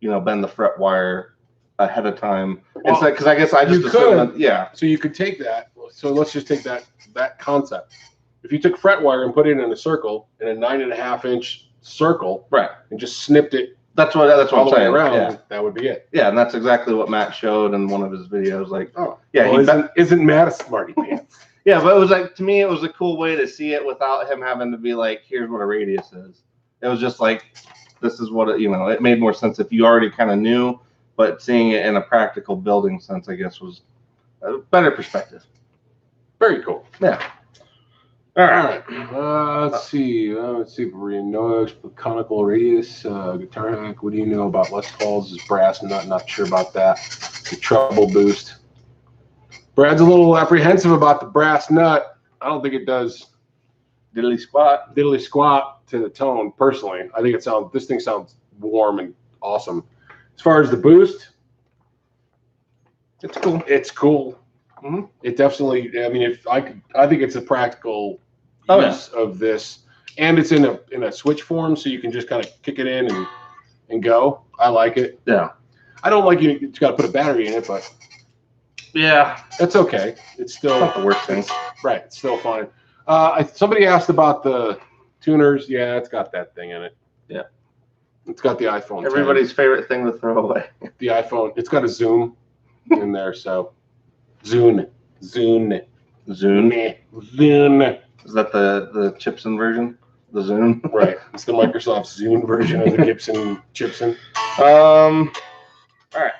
bend the fret wire ahead of time. Well, because I guess I just assumed that, So you could take that. So let's just take that concept. If you took fret wire and put it in a circle, in a 9.5-inch circle, right, and just snipped it. That's what I'm saying. Around, yeah. That would be it. Yeah, and that's exactly what Matt showed in one of his videos. Like, isn't Matt a smarty pants? Yeah, but it was like, to me, it was a cool way to see it without him having to be like, here's what a radius is. It was just like, this is what it made more sense if you already kind of knew, but seeing it in a practical building sense, I guess, was a better perspective. Very cool. Yeah. All right. Let's see. No conical radius, guitar neck. What do you know about Les Paul's brass? Not sure about that. The treble boost. Brad's a little apprehensive about the brass nut. I don't think it does diddly squat to the tone. Personally, I think this thing sounds warm and awesome. As far as the boost, it's cool. It's cool. Mm-hmm. It definitely. I mean, I think it's a practical use of this, and it's in a switch form, so you can just kind of kick it in and go. I like it. Yeah. I don't like you got to put a battery in it, but yeah, that's okay. It's still not the worst thing. Right. It's still fine. Somebody asked about the tuners. Yeah, it's got that thing in it. Yeah. It's got the iPhone. Everybody's 10. Favorite thing to throw away. The iPhone. It's got a zoom in there, so Zune. Is that the Chipson version? The Zune? Right. It's the Microsoft Zune version of the Gibson Chipson. All right.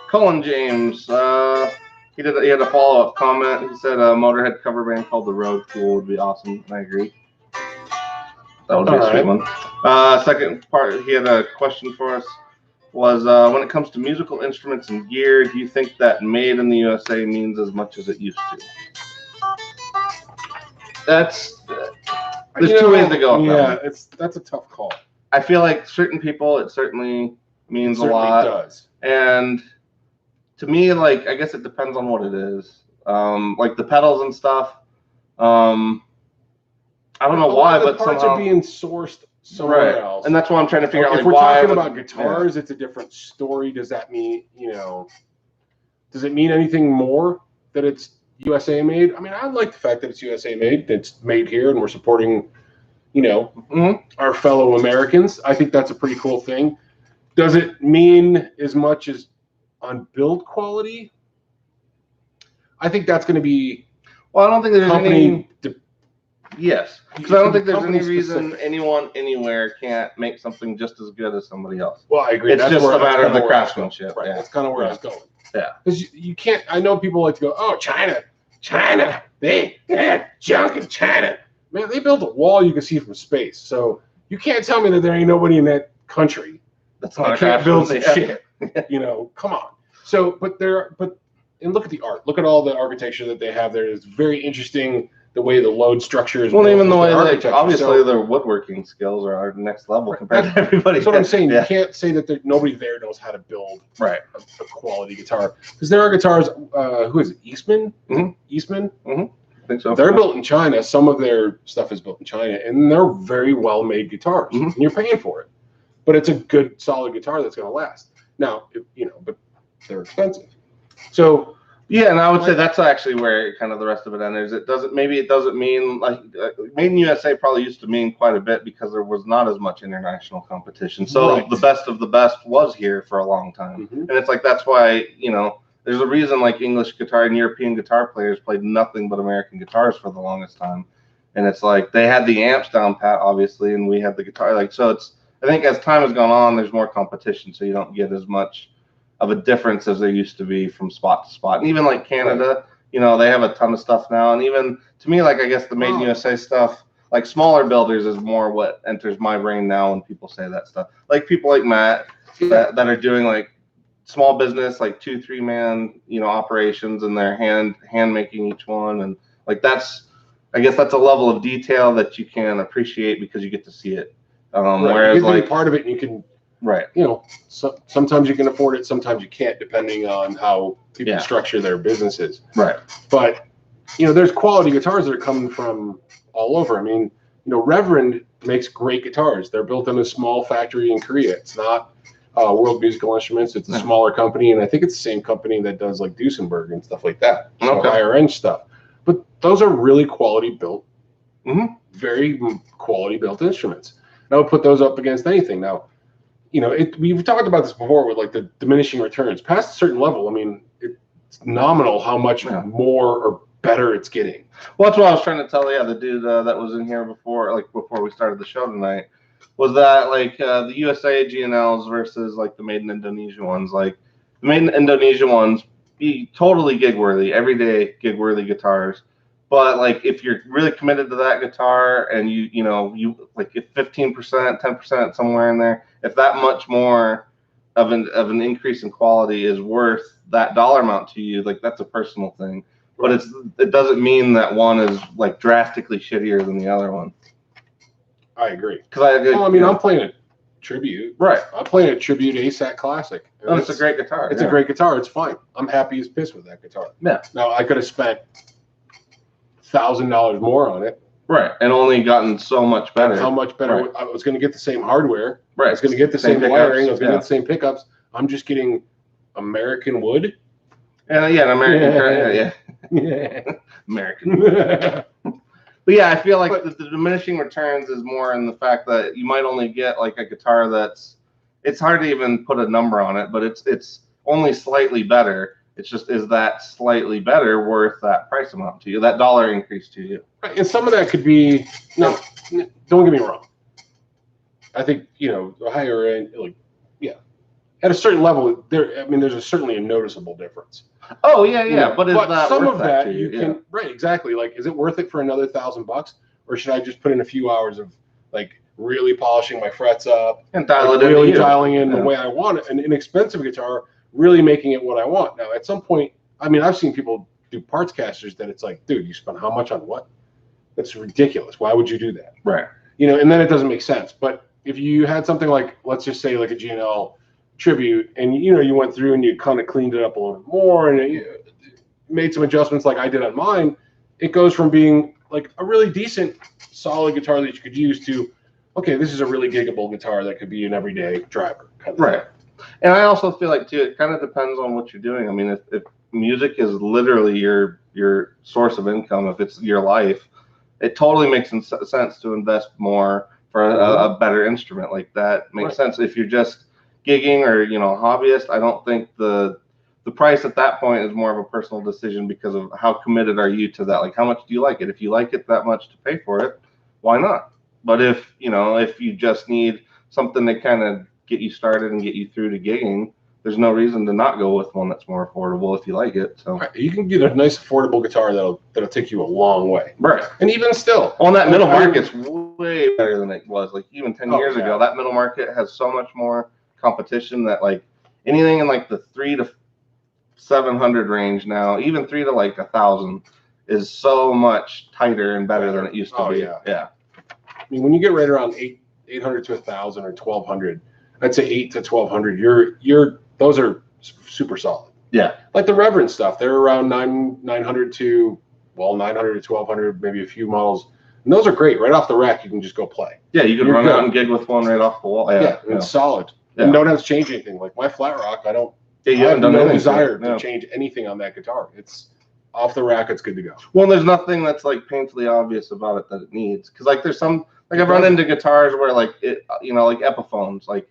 Colin James. He had a follow-up comment. He said a Motorhead cover band called The Road Tool would be awesome, and I agree. That would be a sweet one. Second part, he had a question for us. Was when it comes to musical instruments and gear, do you think that made in the USA means as much as it used to? There's two ways to go. Yeah, that's a tough call. I feel like certain people, it certainly means a lot. It does. And to me, like, I guess it depends on what it is. Like the pedals and stuff. I don't know why, but parts somehow are being sourced somewhere else. And that's why I'm trying to figure out. If we're talking about guitars, it's a different story. Does that mean, does it mean anything more that it's USA made? I mean, I like the fact that it's USA made. It's made here, and we're supporting, our fellow Americans. I think that's a pretty cool thing. Does it mean as much as on build quality? I think that's going to be. Well, I don't think there's any. Yes, because I don't think there's any reason anyone anywhere can't make something just as good as somebody else. Well, I agree. It's just a matter of the craftsmanship. Right. That's kind of where I was going. Yeah. Because you can't. I know people like to go, oh, China. They had junk in China. Man, they built a wall you can see from space. So you can't tell me that there ain't nobody in that country that's not can't build some shit. Come on. So, and look at the art. Look at all the architecture that they have there. It's very interesting. The way the load structure is. Well, even the way, obviously, their woodworking skills are next level compared to everybody. That's what I'm saying. You can't say that nobody there knows how to build a quality guitar. Because there are guitars. Who is it? Eastman. Mm-hmm. Eastman. Mm-hmm. I think so. They're built in China. Some of their stuff is built in China, and they're very well made guitars. Mm-hmm. And you're paying for it, but it's a good, solid guitar that's going to last. Now, but they're expensive. So. Yeah, and I would say that's actually where kind of the rest of it enters. It doesn't mean like made in USA probably used to mean quite a bit because there was not as much international competition. So the best of the best was here for a long time, and it's like that's why there's a reason like English guitar and European guitar players played nothing but American guitars for the longest time, and it's like they had the amps down pat obviously, and we had the guitar I think as time has gone on, there's more competition, so you don't get as much of a difference as there used to be from spot to spot. And even like Canada, they have a ton of stuff now. And even to me, like I guess the Made in USA stuff, like smaller builders is more what enters my brain now when people say that stuff. Like people like Matt that are doing like small business, like 2-3 man, operations, and they're hand making each one. And like I guess that's a level of detail that you can appreciate because you get to see it. Whereas like part of it, you can. Right. Sometimes you can afford it, sometimes you can't, depending on how people structure their businesses. Right. But, there's quality guitars that are coming from all over. I mean, Reverend makes great guitars. They're built in a small factory in Korea. It's not World Musical Instruments. It's a smaller company, and I think it's the same company that does like Duesenberg and stuff like that. So higher end stuff. But those are really quality built, very quality built instruments. And I would put those up against anything. Now, we've talked about this before with like the diminishing returns. Past a certain level, I mean, it's nominal how much more or better it's getting. Well, that's what I was trying to tell you. The dude that was in here before we started the show tonight, was that like the USA GNLs versus like the Made in Indonesia ones. Like the Made in Indonesia ones, be totally gig worthy, everyday gig worthy guitars. But like if you're really committed to that guitar and you like if 15%, 10% somewhere in there, if that much more of an increase in quality is worth that dollar amount to you, like that's a personal thing. But it doesn't mean that one is like drastically shittier than the other one. I agree. I'm playing a tribute. Right. I'm playing a tribute ASAC Classic. And it's a great guitar. It's a great guitar. It's fine. I'm happy as piss with that guitar. Yeah. Now I could have spent $1,000 more on it. Right. And only gotten so much better. And how much better? Right. I was going to get the same hardware. Right. I was going to get the same pickups, wiring. I was going to get the same pickups. I'm just getting American wood. And an American. Yeah. American. But yeah, I feel like the diminishing returns is more in the fact that you might only get like a guitar it's hard to even put a number on it, but it's only slightly better. It's just, is that slightly better worth that price amount to you, that dollar increase to you? Right. And some of that could be, no, don't get me wrong. I think, the higher end, at a certain level, there's certainly a noticeable difference. Oh yeah. But is that some worth of that to you can, right? Exactly. Like, is it worth it for another $1,000, or should I just put in a few hours of like really polishing my frets up and really dialing in the way I want it, an inexpensive guitar, really making it what I want? Now, at some point, I've seen people do parts casters that it's like, dude, you spent how much on what? That's ridiculous. Why would you do that? Right. And then it doesn't make sense. But if you had something like, let's just say like a G&L tribute, and you went through and you kind of cleaned it up a little bit more and you made some adjustments like I did on mine, it goes from being like a really decent solid guitar that you could use to, okay, this is a really giggable guitar that could be an everyday driver kind of right thing. And I also feel like too, it kind of depends on what you're doing. I mean, if music is literally your source of income, if it's your life, it totally makes sense to invest more for a better instrument. Like that makes sense. If you're just gigging or hobbyist, I don't think the price at that point is more of a personal decision because of how committed are you to that. Like, how much do you like it? If you like it that much to pay for it, why not? But if you just need something to kind of get you started and get you through to gigging, there's no reason to not go with one that's more affordable if you like it. So you can get a nice affordable guitar that'll take you a long way. Right. And even still, on that middle market's way better than it was. Like even 10 years ago, that middle market has so much more competition that like anything in like the $300 to $700 range now, even $300 to like $1,000, is so much tighter and better than it used to be. Yeah. When you get right around $800 to $1,000 or $1,200, I'd say $800 to $1,200. Those are super solid. Yeah. Like the Reverend stuff, they're around $900 to $1,200, maybe a few models. And those are great. Right off the rack, you can just go play. Yeah, you can run out and gig with one right off the wall. Yeah, it's solid. And don't have to change anything. Like my flat rock, I have no desire to change anything on that guitar. It's off the rack, it's good to go. Well, there's nothing that's like painfully obvious about it that it needs. Because like there's some, like I've run into guitars where like it, like Epiphones, like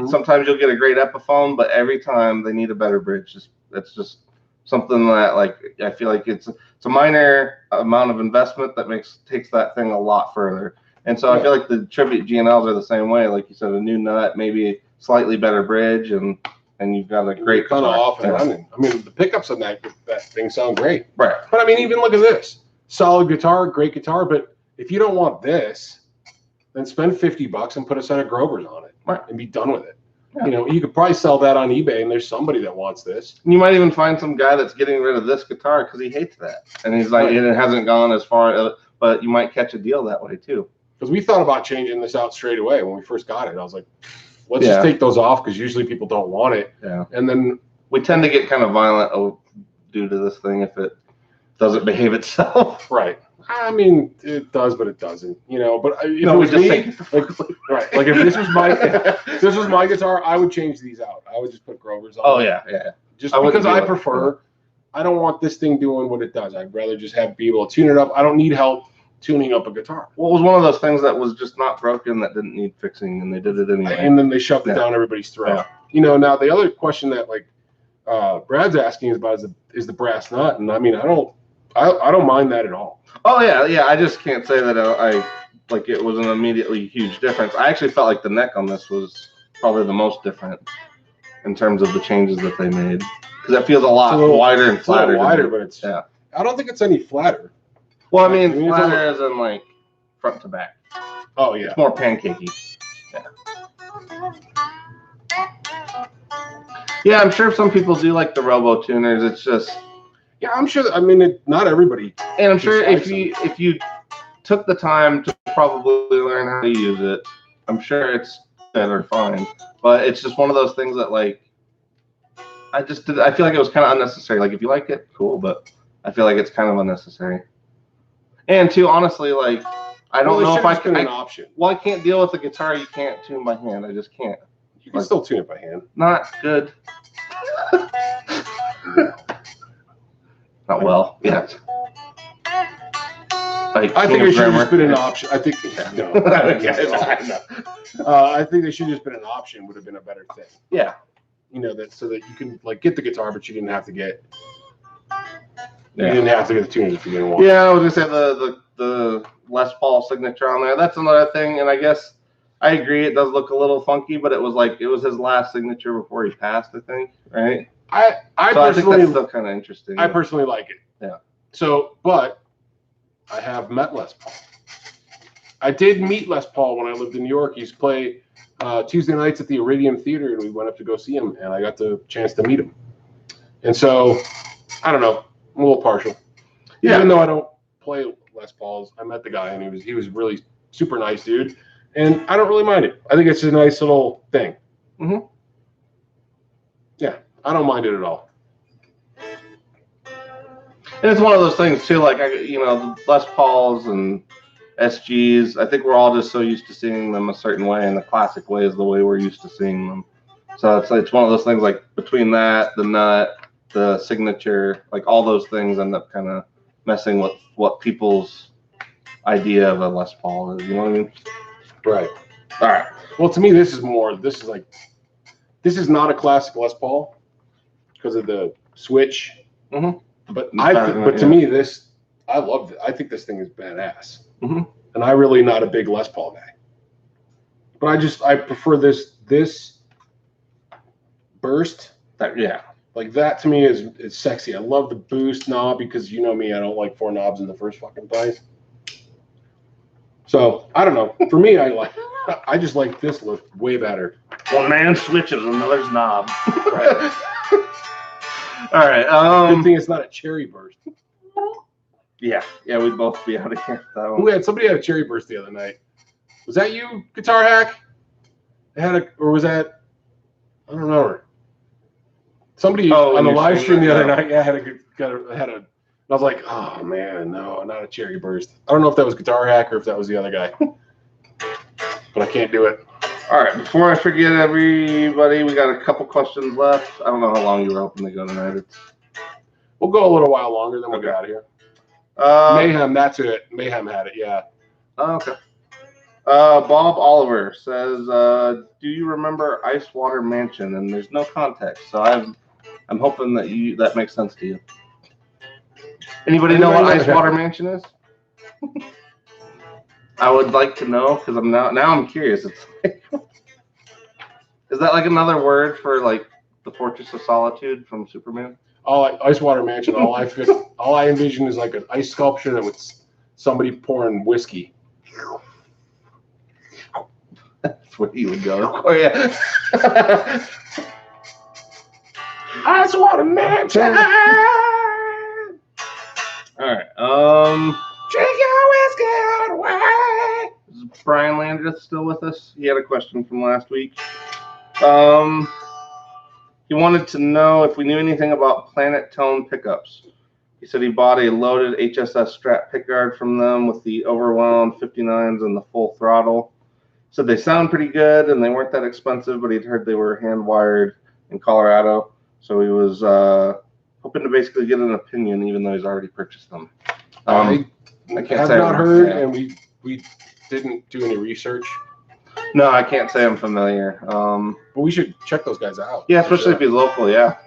sometimes you'll get a great Epiphone, but every time they need a better bridge. That's just something that like I feel like it's a minor amount of investment that takes that thing a lot further. And so I feel like the tribute G&Ls are the same way. Like you said, a new nut, maybe a slightly better bridge, and you've got a great kind of off and running. The pickups on that thing sound great. Right. But even look at this. Solid guitar, great guitar, but if you don't want this, then spend $50 and put a set of Grovers on it and be done with it. Yeah. You could probably sell that on eBay, and there's somebody that wants this. You might even find some guy that's getting rid of this guitar because he hates that, and he's like, and it hasn't gone as far. But you might catch a deal that way too. Because we thought about changing this out straight away when we first got it. I was like, let's just take those off because usually people don't want it. Yeah. And then we tend to get kind of violent due to this thing if it doesn't behave itself. Right. It does, but it doesn't. But if it was me, like if this was my guitar, I would change these out. I would just put Grovers on. Oh yeah. Just because I prefer. I don't want this thing doing what it does. I'd rather just be able to tune it up. I don't need help tuning up a guitar. Well, it was one of those things that was just not broken, that didn't need fixing, and they did it anyway. And then they shoved it down everybody's throat. Yeah. Now the other question that Brad's asking is about is the brass nut, and I don't mind that at all. Oh yeah. I just can't say that I like it was an immediately huge difference. I actually felt like the neck on this was probably the most different in terms of the changes that they made, because it feels a lot wider and flatter. But it's I don't think it's any flatter. Well, I mean, it's flat only- as in like front to back. Oh yeah. It's more pancakey. Yeah. Yeah, I'm sure some people do like the Robo tuners. It's just, Yeah, I'm sure. I mean, not everybody. and I'm sure Besides if you took the time to probably learn how to use it, I'm sure it's good or fine. But it's just one of those things that like, I feel like it was kind of unnecessary. Like if you like it, cool, but I feel like it's kind of unnecessary. And too, honestly, like I don't know if I can. An option. Well, I can't deal with the guitar you can't tune by hand. I just can't. You can still tune it by hand. Not good. Not well. Yeah. I think it should have just been an option. I think. No. I think they should have just been an option. Would have been a better thing. Yeah. You know that so that you can like get the guitar, but you didn't have to get. Yeah. You didn't have to get the tuners if you didn't want. Yeah, I was gonna say the Les Paul signature on there. That's another thing, and I guess I agree. It does look a little funky, but it was his last signature before he passed. I think, right? I think personally that's still kind of interesting. I personally like it. Yeah. So, but I have met Les Paul. I did meet Les Paul when I lived in New York. He used to play Tuesday nights at the Iridium Theater, and we went up to go see him, and I got the chance to meet him. And so, I don't know. I'm a little partial. Yeah. Even though I don't play Les Pauls, I met the guy, and he was really super nice dude, and I don't really mind it. I think it's a nice little thing. Mm-hmm. Yeah, I don't mind it at all. And it's one of those things too, like the Les Pauls and SGs. I think we're all just so used to seeing them a certain way, and the classic way is the way we're used to seeing them. So it's one of those things like between that, the nut, the signature, like all those things end up kind of messing with what people's idea of a Les Paul is. You know what I mean? Right. All right. Well, to me, this is not a classic Les Paul because of the switch. Mm-hmm. But to me, I love it. I think this thing is badass. Mm-hmm. And I'm really not a big Les Paul guy. But I prefer this burst. Like that to me is sexy. I love the boost knob because you know me, I don't like 4 knobs in the first fucking place. So I don't know. For me, I just like this look way better. One man switches, another's knob. Right. All right. Good thing it's not a cherry burst. Yeah, we'd both be out of here. That one. Somebody had a cherry burst the other night. Was that you, Guitar Hack? Or was that? I don't know. Somebody on the live stream the other night, had a. I was like, oh man, no, not a cherry burst. I don't know if that was Guitar Hack or if that was the other guy, but I can't do it. All right, before I forget, everybody, we got a couple questions left. I don't know how long you were hoping to go tonight. We'll go a little while longer, then we'll get out of here. Mayhem, that's it. Mayhem had it, yeah. Okay. Bob Oliver says, "Do you remember Ice Water Mansion?" And there's no context, so I'm hoping that makes sense to you. Anybody know what Ice Water Mansion is? I would like to know because I'm curious. It's like, is that like another word for like the Fortress of Solitude from Superman? Ice Water Mansion. All I envision is like an ice sculpture with somebody pouring whiskey. That's where you would go. Oh yeah. Ice Water Mansion. All right. Drink your whiskey all the way. Is Brian Landreth still with us? He had a question from last week. He wanted to know if we knew anything about Planet Tone pickups. He said he bought a loaded HSS Strat pickguard from them with the overwound 59s and the full throttle. Said they sound pretty good and they weren't that expensive, but he'd heard they were hand wired in Colorado. So he was hoping to basically get an opinion, even though he's already purchased them. I have not heard, and we didn't do any research. No, I can't say I'm familiar. But we should check those guys out. Yeah, especially if he's local, yeah.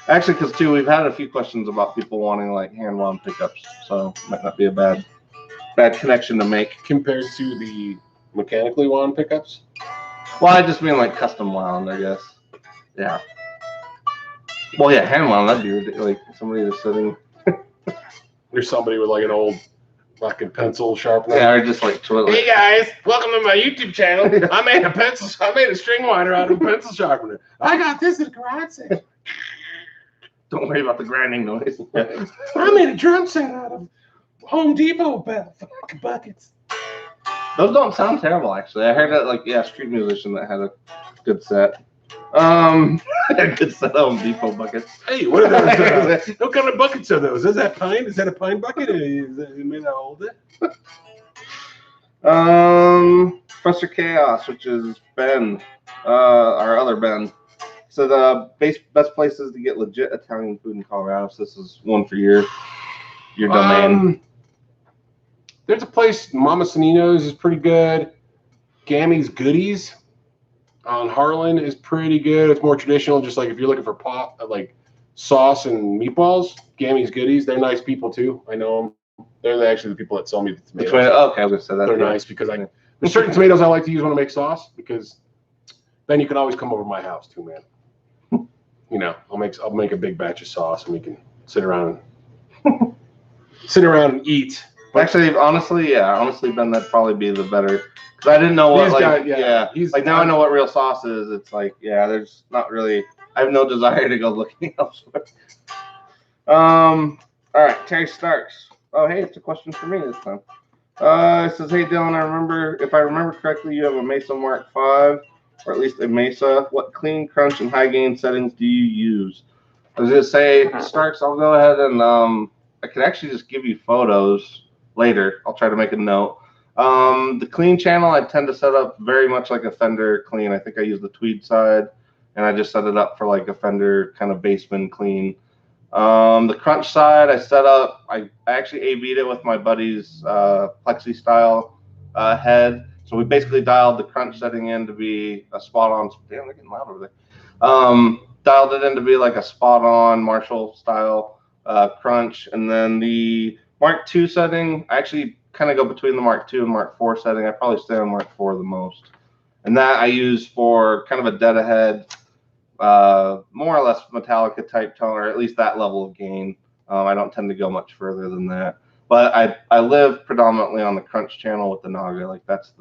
Actually, because too, we've had a few questions about people wanting like hand wound pickups, so might not be a bad connection to make compared to the mechanically wound pickups. Well, I just mean like custom wound, I guess. Yeah. Well, yeah, hand wound, that'd be ridiculous. Like somebody just sitting. There's somebody with like an old fucking pencil sharpener. Yeah, or just like toilet. Hey guys, welcome to my YouTube channel. I made a string winder out of a pencil sharpener. I got this at a garage sale. Don't worry about the grinding noise. I made a drum set out of Home Depot buckets. Those don't sound terrible, actually. I heard that, like, street musician that had a good set. A good set of Home Depot buckets. Hey, what are those? What kind of buckets are those? Is that pine? Is that a pine bucket? Is that made out of it? Professor Chaos, which is Ben, our other Ben. So the best places to get legit Italian food in Colorado. So this is one for your domain. There's a place, Mama Sonino's is pretty good. Gammy's Goodies on Harlan is pretty good. It's more traditional, just like if you're looking for like sauce and meatballs, Gammy's Goodies. They're nice people too. I know them. They're actually the people that sell me the tomatoes. Okay, I was gonna say that. They're nice because there's certain tomatoes I like to use when I make sauce, because then you can always come over to my house too, man. You know, I'll make a big batch of sauce and we can sit around and eat. Actually, honestly, Ben, that'd probably be the better. Because I didn't know what, now I know what real sauce is. It's like, there's not really. I have no desire to go looking elsewhere. All right, Terry Starks. Oh, hey, it's a question for me this time. It says, hey, Dylan, if I remember correctly, you have a Mesa Mark V, or at least a Mesa. What clean, crunch, and high gain settings do you use? I was going to say, Starks, I'll go ahead and I can actually just give you photos later. I'll try to make a note. The clean channel, I tend to set up very much like a Fender clean. I think I use the tweed side, and I just set it up for like a Fender kind of baseman clean. The crunch side, I actually A/B'd it with my buddy's plexi style head. So we basically dialed the crunch setting in to be a spot on. Damn, they're getting loud over there. Dialed it in to be like a spot on Marshall style crunch. And then the Mark II setting, I actually kind of go between the Mark II and Mark IV setting. I probably stay on Mark IV the most. And that I use for kind of a dead ahead, more or less Metallica type tone, or at least that level of gain. I don't tend to go much further than that. But I live predominantly on the crunch channel with the Naga. Like that's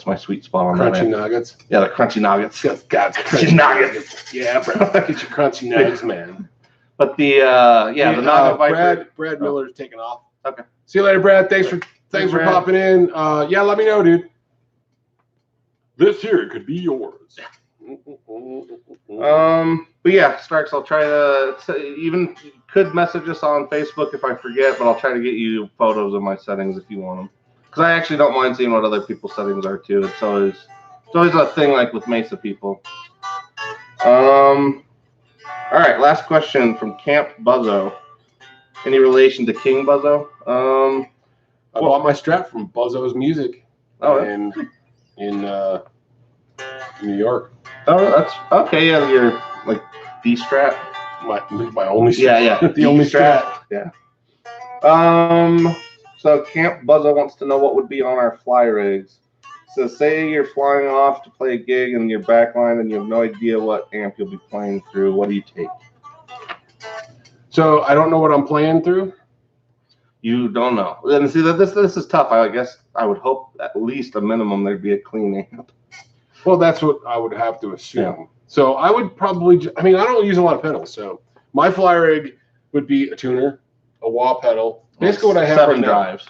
my sweet spot on crunchy nuggets. Yeah, the crunchy nuggets. God, crunchy nuggets. Yeah, bro. Get your crunchy nuggets, man. But the Naga Viper. Brad Miller's taking off. Okay. See you later, Brad. Thanks for popping in. Let me know, dude. This here could be yours. But yeah, Starks, I'll try to even could message us on Facebook if I forget, but I'll try to get you photos of my settings if you want them, because I actually don't mind seeing what other people's settings are too. It's always a thing, like with Mesa people. All right, last question from Camp Buzzo. Any relation to King Buzzo? I bought my strap from Buzzo's Music. In New York. Oh, that's okay. Yeah, your like D strap. My only strap. Yeah. The only strap. Yeah. So Camp Buzzo wants to know what would be on our fly rigs. So say you're flying off to play a gig and you're backline and you have no idea what amp you'll be playing through. What do you take? So I don't know what I'm playing through. You don't know. And see that this is tough. I guess I would hope at least a minimum there'd be a clean amp. Well, that's what I would have to assume. Yeah. So I would probably, I don't use a lot of pedals. So my fly rig would be a tuner, a wah pedal. Basically what I have 7 drives.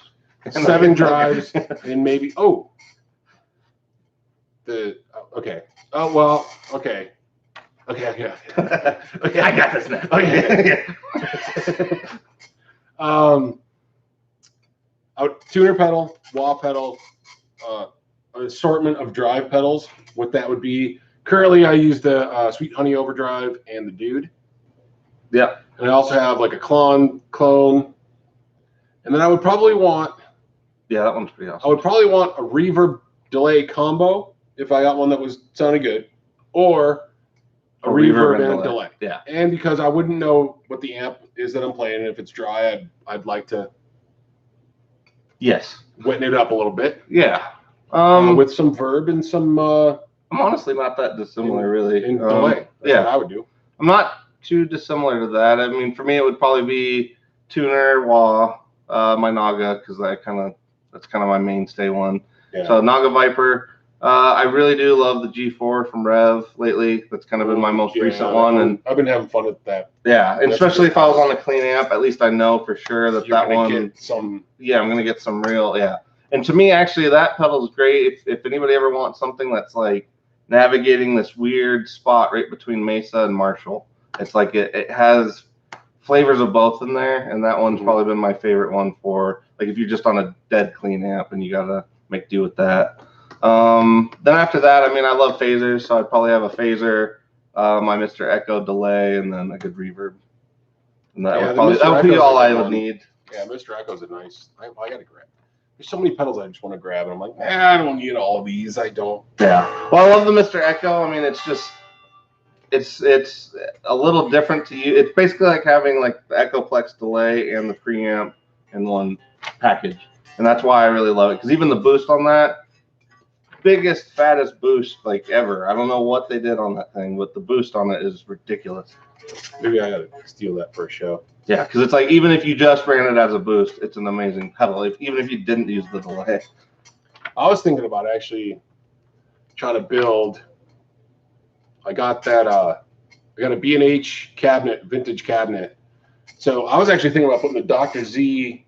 7 drives and maybe, okay. Okay. I got this now. Okay. A tuner pedal, wah pedal, an assortment of drive pedals. What that would be. Currently, I use the Sweet Honey Overdrive and the Dude. Yeah. And I also have like a clone. And then I would probably want. Yeah, that one's pretty awesome. I would probably want a reverb delay combo if I got one that was sounding good, or a reverb and delay. Yeah. And because I wouldn't know what the amp is that I'm playing, and if it's dry, I'd like to. Yes. Wetting it up a little bit. Yeah. With some verb and some. I'm honestly not that dissimilar, really. In delay. That's what I would do. I'm not too dissimilar to that. I mean, for me, it would probably be tuner, wah, my Naga, because that's kind of my mainstay one. Yeah. So Naga Viper. I really do love the G4 from Rev lately. That's kind of been my most recent one, and I've been having fun with that. Yeah, and especially if I was on a clean amp, at least I know for sure that You're that one. get some. Yeah, I'm gonna get some real. Yeah, and to me, actually, that pedal is great. If anybody ever wants something that's like navigating this weird spot right between Mesa and Marshall, it's like it has flavors of both in there, and that one's probably been my favorite one for like if you're just on a dead clean amp and you gotta make do with that. Then after that, I mean, I love phasers, so I'd probably have a phaser, my Mr. Echo delay, and then a good reverb. And that would be all I would need. Yeah, Mr. Echo's a nice. I gotta grab. There's so many pedals I just want to grab, and I'm like, I don't need all of these. I don't. Yeah. Well, I love the Mr. Echo. I mean, it's just, it's a little different to you. It's basically like having like the Echoplex delay and the preamp in one package, and that's why I really love it. Because even the boost on that. Biggest, fattest boost like ever. I don't know what they did on that thing, but the boost on it is ridiculous. Maybe I gotta steal that for a show. Yeah, because it's like even if you just ran it as a boost, it's an amazing pedal. Even if you didn't use the delay. I was thinking about actually trying to build. I got that. I got a B&H cabinet, vintage cabinet. So I was actually thinking about putting the Dr. Z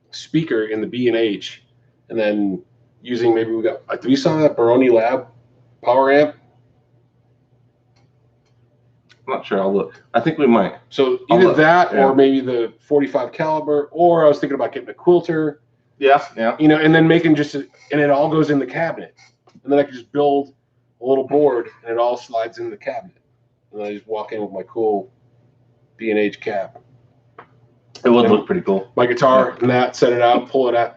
speaker in the B&H, and then using maybe do you saw that Baroni Lab power amp? I'm not sure. I'll look. I think we might. So either that or maybe the 45 caliber, or I was thinking about getting a quilter. Yeah, yeah. You know, and then making and it all goes in the cabinet. And then I could just build a little board and it all slides in the cabinet. And I just walk in with my cool B&H cab. It would look pretty cool. My guitar and that, set it out, pull it out,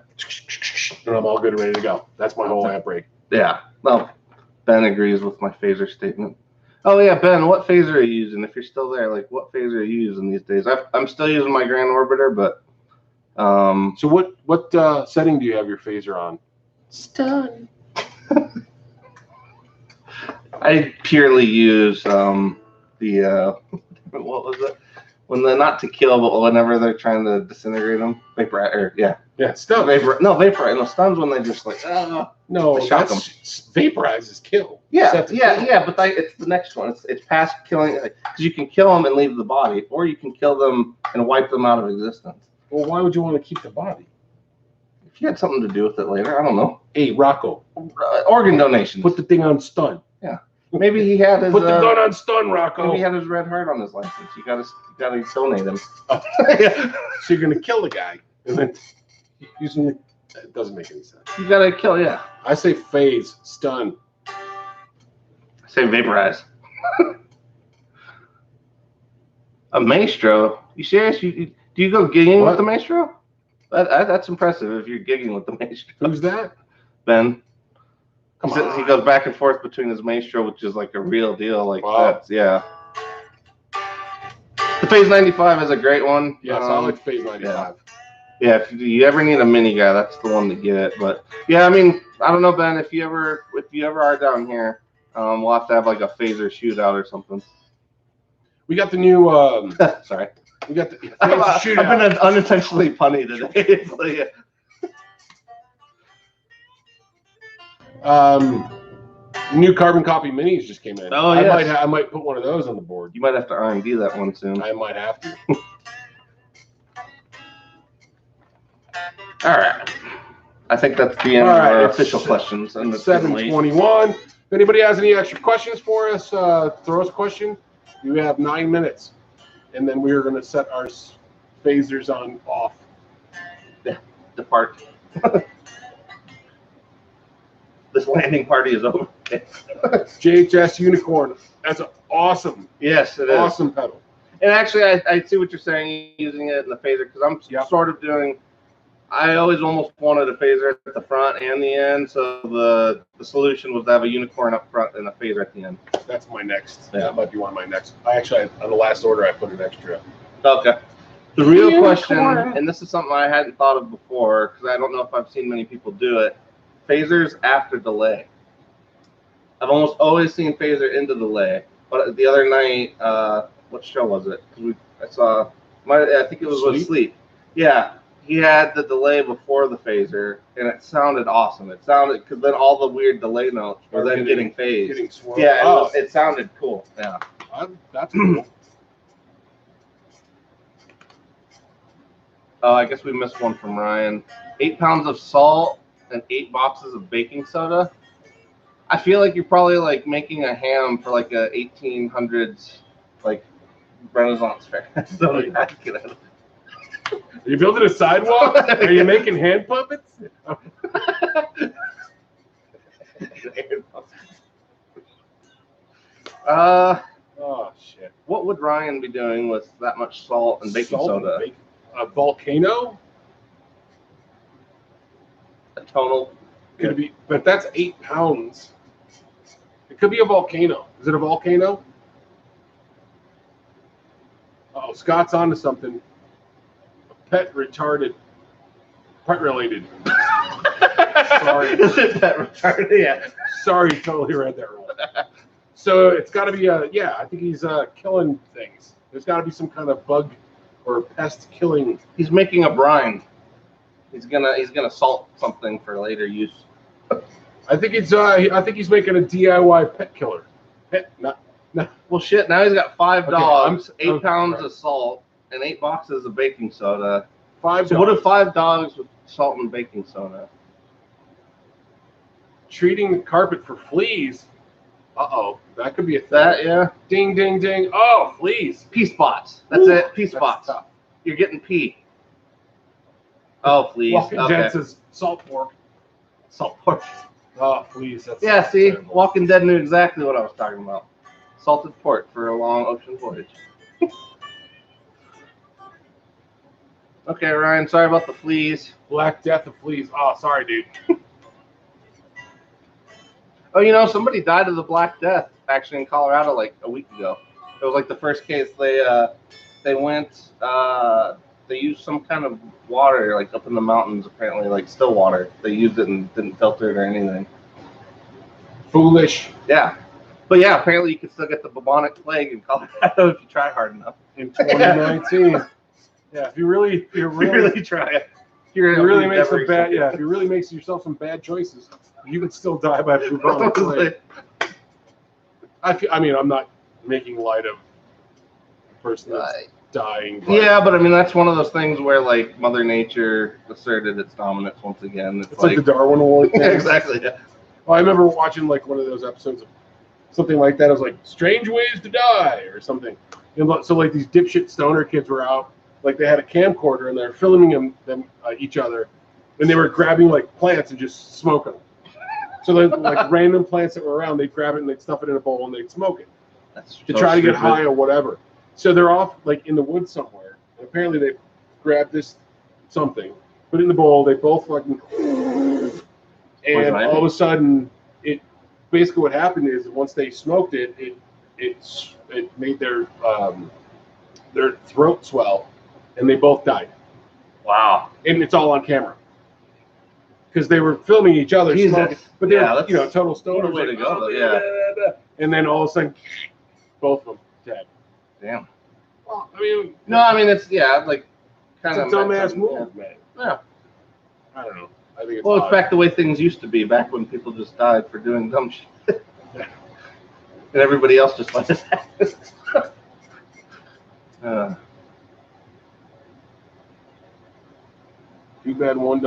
and I'm all good and ready to go. That's my whole amp break. Yeah. Well, Ben agrees with my phaser statement. Oh yeah, Ben, what phaser are you using? If you're still there, like what phaser are you using these days? I'm still using my Grand Orbiter, but So what setting do you have your phaser on? Stun. I purely use the what was it? When they're not to kill, but whenever they're trying to disintegrate them, vaporize. Yeah, stun. Vaporize. No, stuns when they just like no, shock them. Vaporize is kill. Yeah, but it's the next one. It's past killing because you can kill them and leave the body, or you can kill them and wipe them out of existence. Well, why would you want to keep the body? If you had something to do with it later, I don't know. Hey, Rocco, organ donations. Put the thing on stun. Yeah. Maybe he had his. Put the gun on stun, Rocco. Maybe he had his red heart on his license. You gotta donate him. So you're gonna kill the guy, and then using the. It doesn't make any sense. You gotta kill, yeah. I say phase, stun. I say vaporize. A maestro? You serious? Do you go gigging with the maestro? That's impressive. If you're gigging with the maestro. Who's that? Ben. Come on. He goes back and forth between his maestro, which is like a real deal. Like that's yeah. The Phase 95 is a great one. Yeah, so I like Phase 95. Yeah, if you ever need a mini guy, that's the one to get. But yeah, I mean, I don't know, Ben. If you ever are down here, we'll have to have like a phaser shootout or something. We got the new. Sorry. We got the phaser shootout. I've been unintentionally punny today. So, yeah. New carbon copy minis just came in. Oh yeah. I might put one of those on the board. You might have to R&D that one soon. I might have to. All right. I think that's the end of our official questions. And it's 7:21. If anybody has any extra questions for us, throw us a question. You have 9 minutes, and then we are going to set our phasers on off. Yeah, depart. This landing party is over. JHS Unicorn. That's an awesome. Yes, it is. Awesome pedal. And actually, I see what you're saying, using it in the phaser, because I'm sort of doing. I always almost wanted a phaser at the front and the end, so the solution was to have a unicorn up front and a phaser at the end. That's my next. Yeah. That might be one of my next. On the last order, I put an extra. Okay. The real question, and this is something I hadn't thought of before, because I don't know if I've seen many people do it, phasers after delay. I've almost always seen phaser into delay, but the other night, what show was it? I think it was with Sleep. Yeah, he had the delay before the phaser, and it sounded awesome. It sounded, because then all the weird delay notes were then getting phased. Getting swirled. Yeah, it sounded cool. Yeah. That's cool. Oh, I guess we missed one from Ryan. 8 pounds of salt and 8 boxes of baking soda. I feel like you're probably like making a ham for like a 1800s like Renaissance fair. So immaculate. Are you building a sidewalk? Are you making hand puppets? Oh shit! What would Ryan be doing with that much salt and baking soda? A volcano? A tonal? Could it be? But that's 8 pounds. It could be a volcano. Is it a volcano? Oh, Scott's onto something. A pet retarded. Pet related. Sorry. Is it pet retarded? Yeah. Sorry, totally read that wrong. So it's got to be yeah. I think he's killing things. There's got to be some kind of bug or pest killing. He's making a brine. He's gonna salt something for later use. I think he's making a DIY pet killer. Pet, not. Well, shit. Now he's got 5 dogs, 8 pounds right. of salt, and 8 boxes of baking soda. 5 So dogs. what if 5 dogs with salt and baking soda? Treating the carpet for fleas. Uh-oh, that could be a thing. That, yeah. Ding, ding, ding. Oh, fleas. Pea spots. That's Ooh, it. Pea spots. Tough. You're getting pea. Oh, fleas. Walking Okay. Dead says salt pork. Salt pork. Oh, fleas. That's Yeah, see? terrible. Walking Dead knew exactly what I was talking about. Salted pork for a long ocean voyage. Okay, Ryan, sorry about the fleas. Black Death of fleas. Oh, sorry, dude. Oh, you know, somebody died of the Black Death actually in Colorado like a week ago. It was like the first case. They went, they used some kind of water like up in the mountains, apparently, like still water. They used it and didn't filter it or anything. Foolish. Yeah. But yeah, apparently you can still get the bubonic plague in Colorado if you try hard enough. In 2019. Yeah, if you really try it. If you really make some bad, if you really make yourself some bad choices, you could still die by bubonic plague. I mean, I'm not making light of the person that's dying. But yeah, but I mean, that's one of those things where like Mother Nature asserted its dominance once again. It's like the Darwin Award thing. Exactly. Yeah. Well, I remember watching like one of those episodes of something like that. It was like Strange Ways to Die or something. And so like these dipshit stoner kids were out, like they had a camcorder and they're filming them each other, and they were grabbing like plants and just smoking them. So like random plants that were around, they'd grab it and they'd stuff it in a bowl and they'd smoke it to try to get high or whatever. So they're off like in the woods somewhere, and apparently they grabbed this something, put it in the bowl. They both fucking, and all of a sudden, it basically what happened is once they smoked it, it made their throat swell, and they both died. Wow. And it's all on camera because they were filming each other smoking, but they're total stoners. Way to go, yeah. And then all of a sudden, both of them dead. Damn. Well, I mean, it's like kind of a dumbass move, man. Yeah. I don't know. I think it's it's back the way things used to be, back when people just died for doing dumb shit. Yeah. And everybody else just let it happen. Too bad one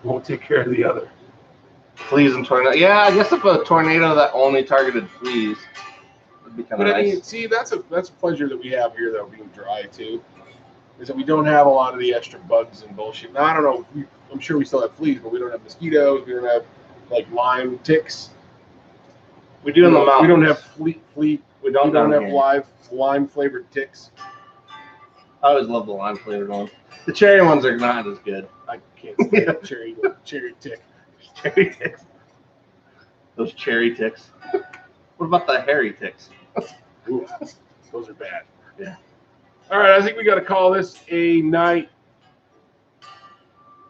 won't take care of the other. Fleas and tornado. Yeah, I guess if a tornado that only targeted fleas would be kind of nice. But I mean, see, that's a pleasure that we have here, though, being dry too, is that we don't have a lot of the extra bugs and bullshit. Now, I don't know. I'm sure we still have fleas, but we don't have mosquitoes. We don't have like Lyme ticks. We do in the mountains. We don't have fleet. We don't have here. lime flavored ticks. I always love the lime flavored ones. The cherry ones are not as good. I can't stand cherry tick. Cherry ticks. Those cherry ticks. What about the hairy ticks? Ooh, those are bad. Yeah. All right, I think we got to call this a night.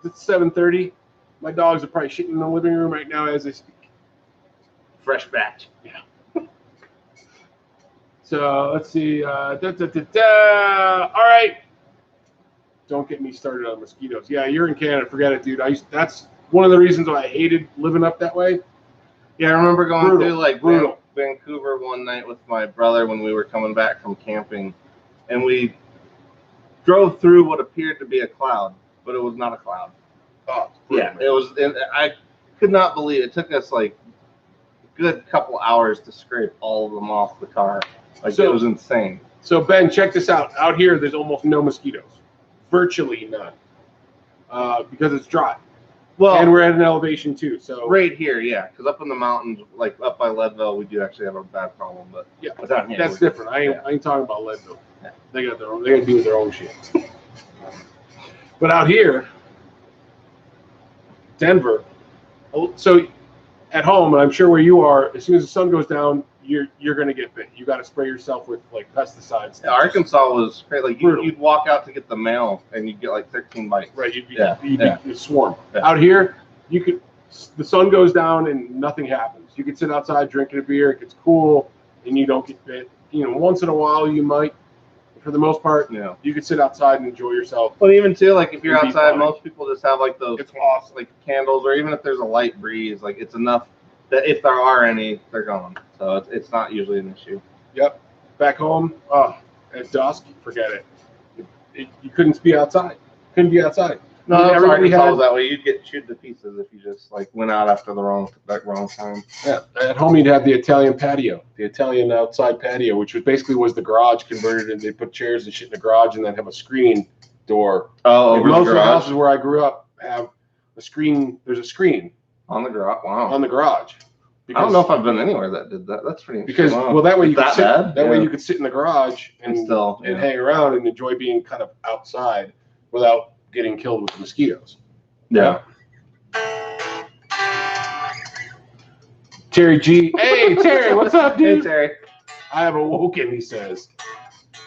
It's 7:30. My dogs are probably shitting in the living room right now as I speak. Fresh batch. Yeah. So let's see. All right. Don't get me started on mosquitoes. Yeah, you're in Canada. Forget it, dude. That's one of the reasons why I hated living up that way. Yeah, I remember going Brutal, through like brutal. Vancouver one night with my brother when we were coming back from camping, and we drove through what appeared to be a cloud, but it was not a cloud. Oh, Yeah, man. it was. And I could not believe it. It took us like a good couple hours to scrape all of them off the car. Like, it was insane. So Ben, check this out. Out here, there's almost no mosquitoes, virtually none, because it's dry. Well, and we're at an elevation too. So right here, yeah, because up in the mountains, like up by Leadville, we do actually have a bad problem. But yeah, down here, that's different. I ain't talking about Leadville. Yeah. They got their own. They got to deal with their own shit. But out here, Denver. So at home, and I'm sure where you are, as soon as the sun goes down, you're going to get bit. You got to spray yourself with like pesticides. Yeah, Arkansas was great. Like you'd walk out to get the mail and you'd get like 13 bites. Right, you'd swarm. Yeah. Out here, the sun goes down and nothing happens. You could sit outside drinking a beer. It gets cool, and you don't get bit. Once in a while you might. For the most part, you could sit outside and enjoy yourself. But even too, like if you're outside, most people just have like those like candles, or even if there's a light breeze, like it's enough that if there are any, they're gone. So it's not usually an issue. Yep. Back home, at dusk, forget it. You couldn't be outside. Couldn't be outside. No, everybody was that way. You'd get chewed to pieces if you just like went out after the wrong time. Yeah. At home, you'd have the Italian patio, the Italian outside patio, which was the garage converted, and they put chairs and shit in the garage, and then have a screen door. Oh, over most the of the garage? houses where I grew up have a screen. There's a screen on the garage. Wow. On the garage. I don't know if I've been anywhere that did that. That's pretty interesting. Because that way you could sit. That way you could sit in the garage and still hang around and enjoy being kind of outside without getting killed with the mosquitoes. Yeah. Terry G. Hey, Terry, what's up, dude? Hey, Terry. I have awoken, he says.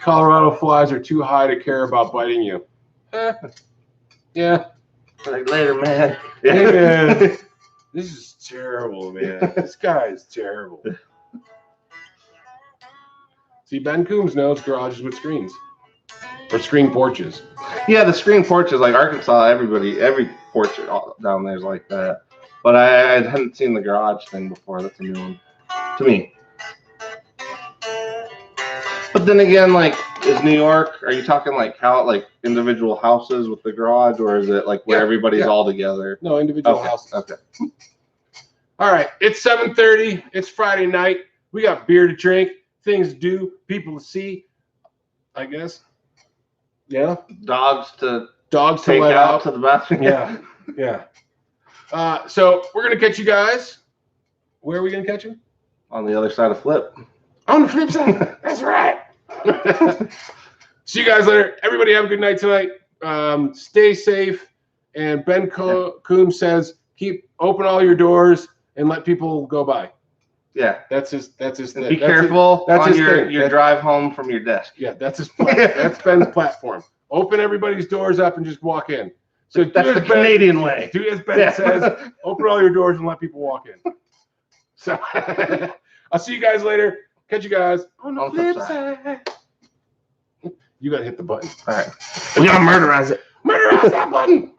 Colorado flies are too high to care about biting you. Yeah. Like, later, man. Hey, man. This is terrible, man. This guy is terrible. See, Ben Coombs knows garages with screens. Or screen porches. Yeah, the screen porches, like Arkansas, every porch down there is like that. But I hadn't seen the garage thing before. That's a new one to me. But then again, like, is New York, are you talking like individual houses with the garage, or is it like where everybody's all together? No, individual houses. Okay. All right, it's 7:30. It's Friday night. We got beer to drink, things to do, people to see, I guess. Yeah. Dogs to take let out to the bathroom. Yeah. Yeah. So we're gonna catch you guys. Where are we gonna catch them? On the other side of Flip. On the flip side. That's right. See you guys later. Everybody have a good night tonight. Stay safe. And Ben Coombs says, open all your doors and let people go by. Yeah, that's his thing. Be careful on your drive home from your desk. Yeah, that's his platform. That's Ben's platform. Open everybody's doors up and just walk in. So that's the Canadian way. Do as Ben says. Open all your doors and let people walk in. So I'll see you guys later. Catch you guys on the flip side. You gotta hit the button. All right, we gotta murderize it. Murderize that button.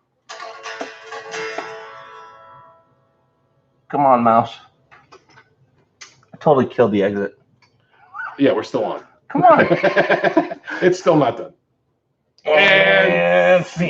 Come on, mouse. I totally killed the exit. Yeah, we're still on. Come on. It's still not done. And scene.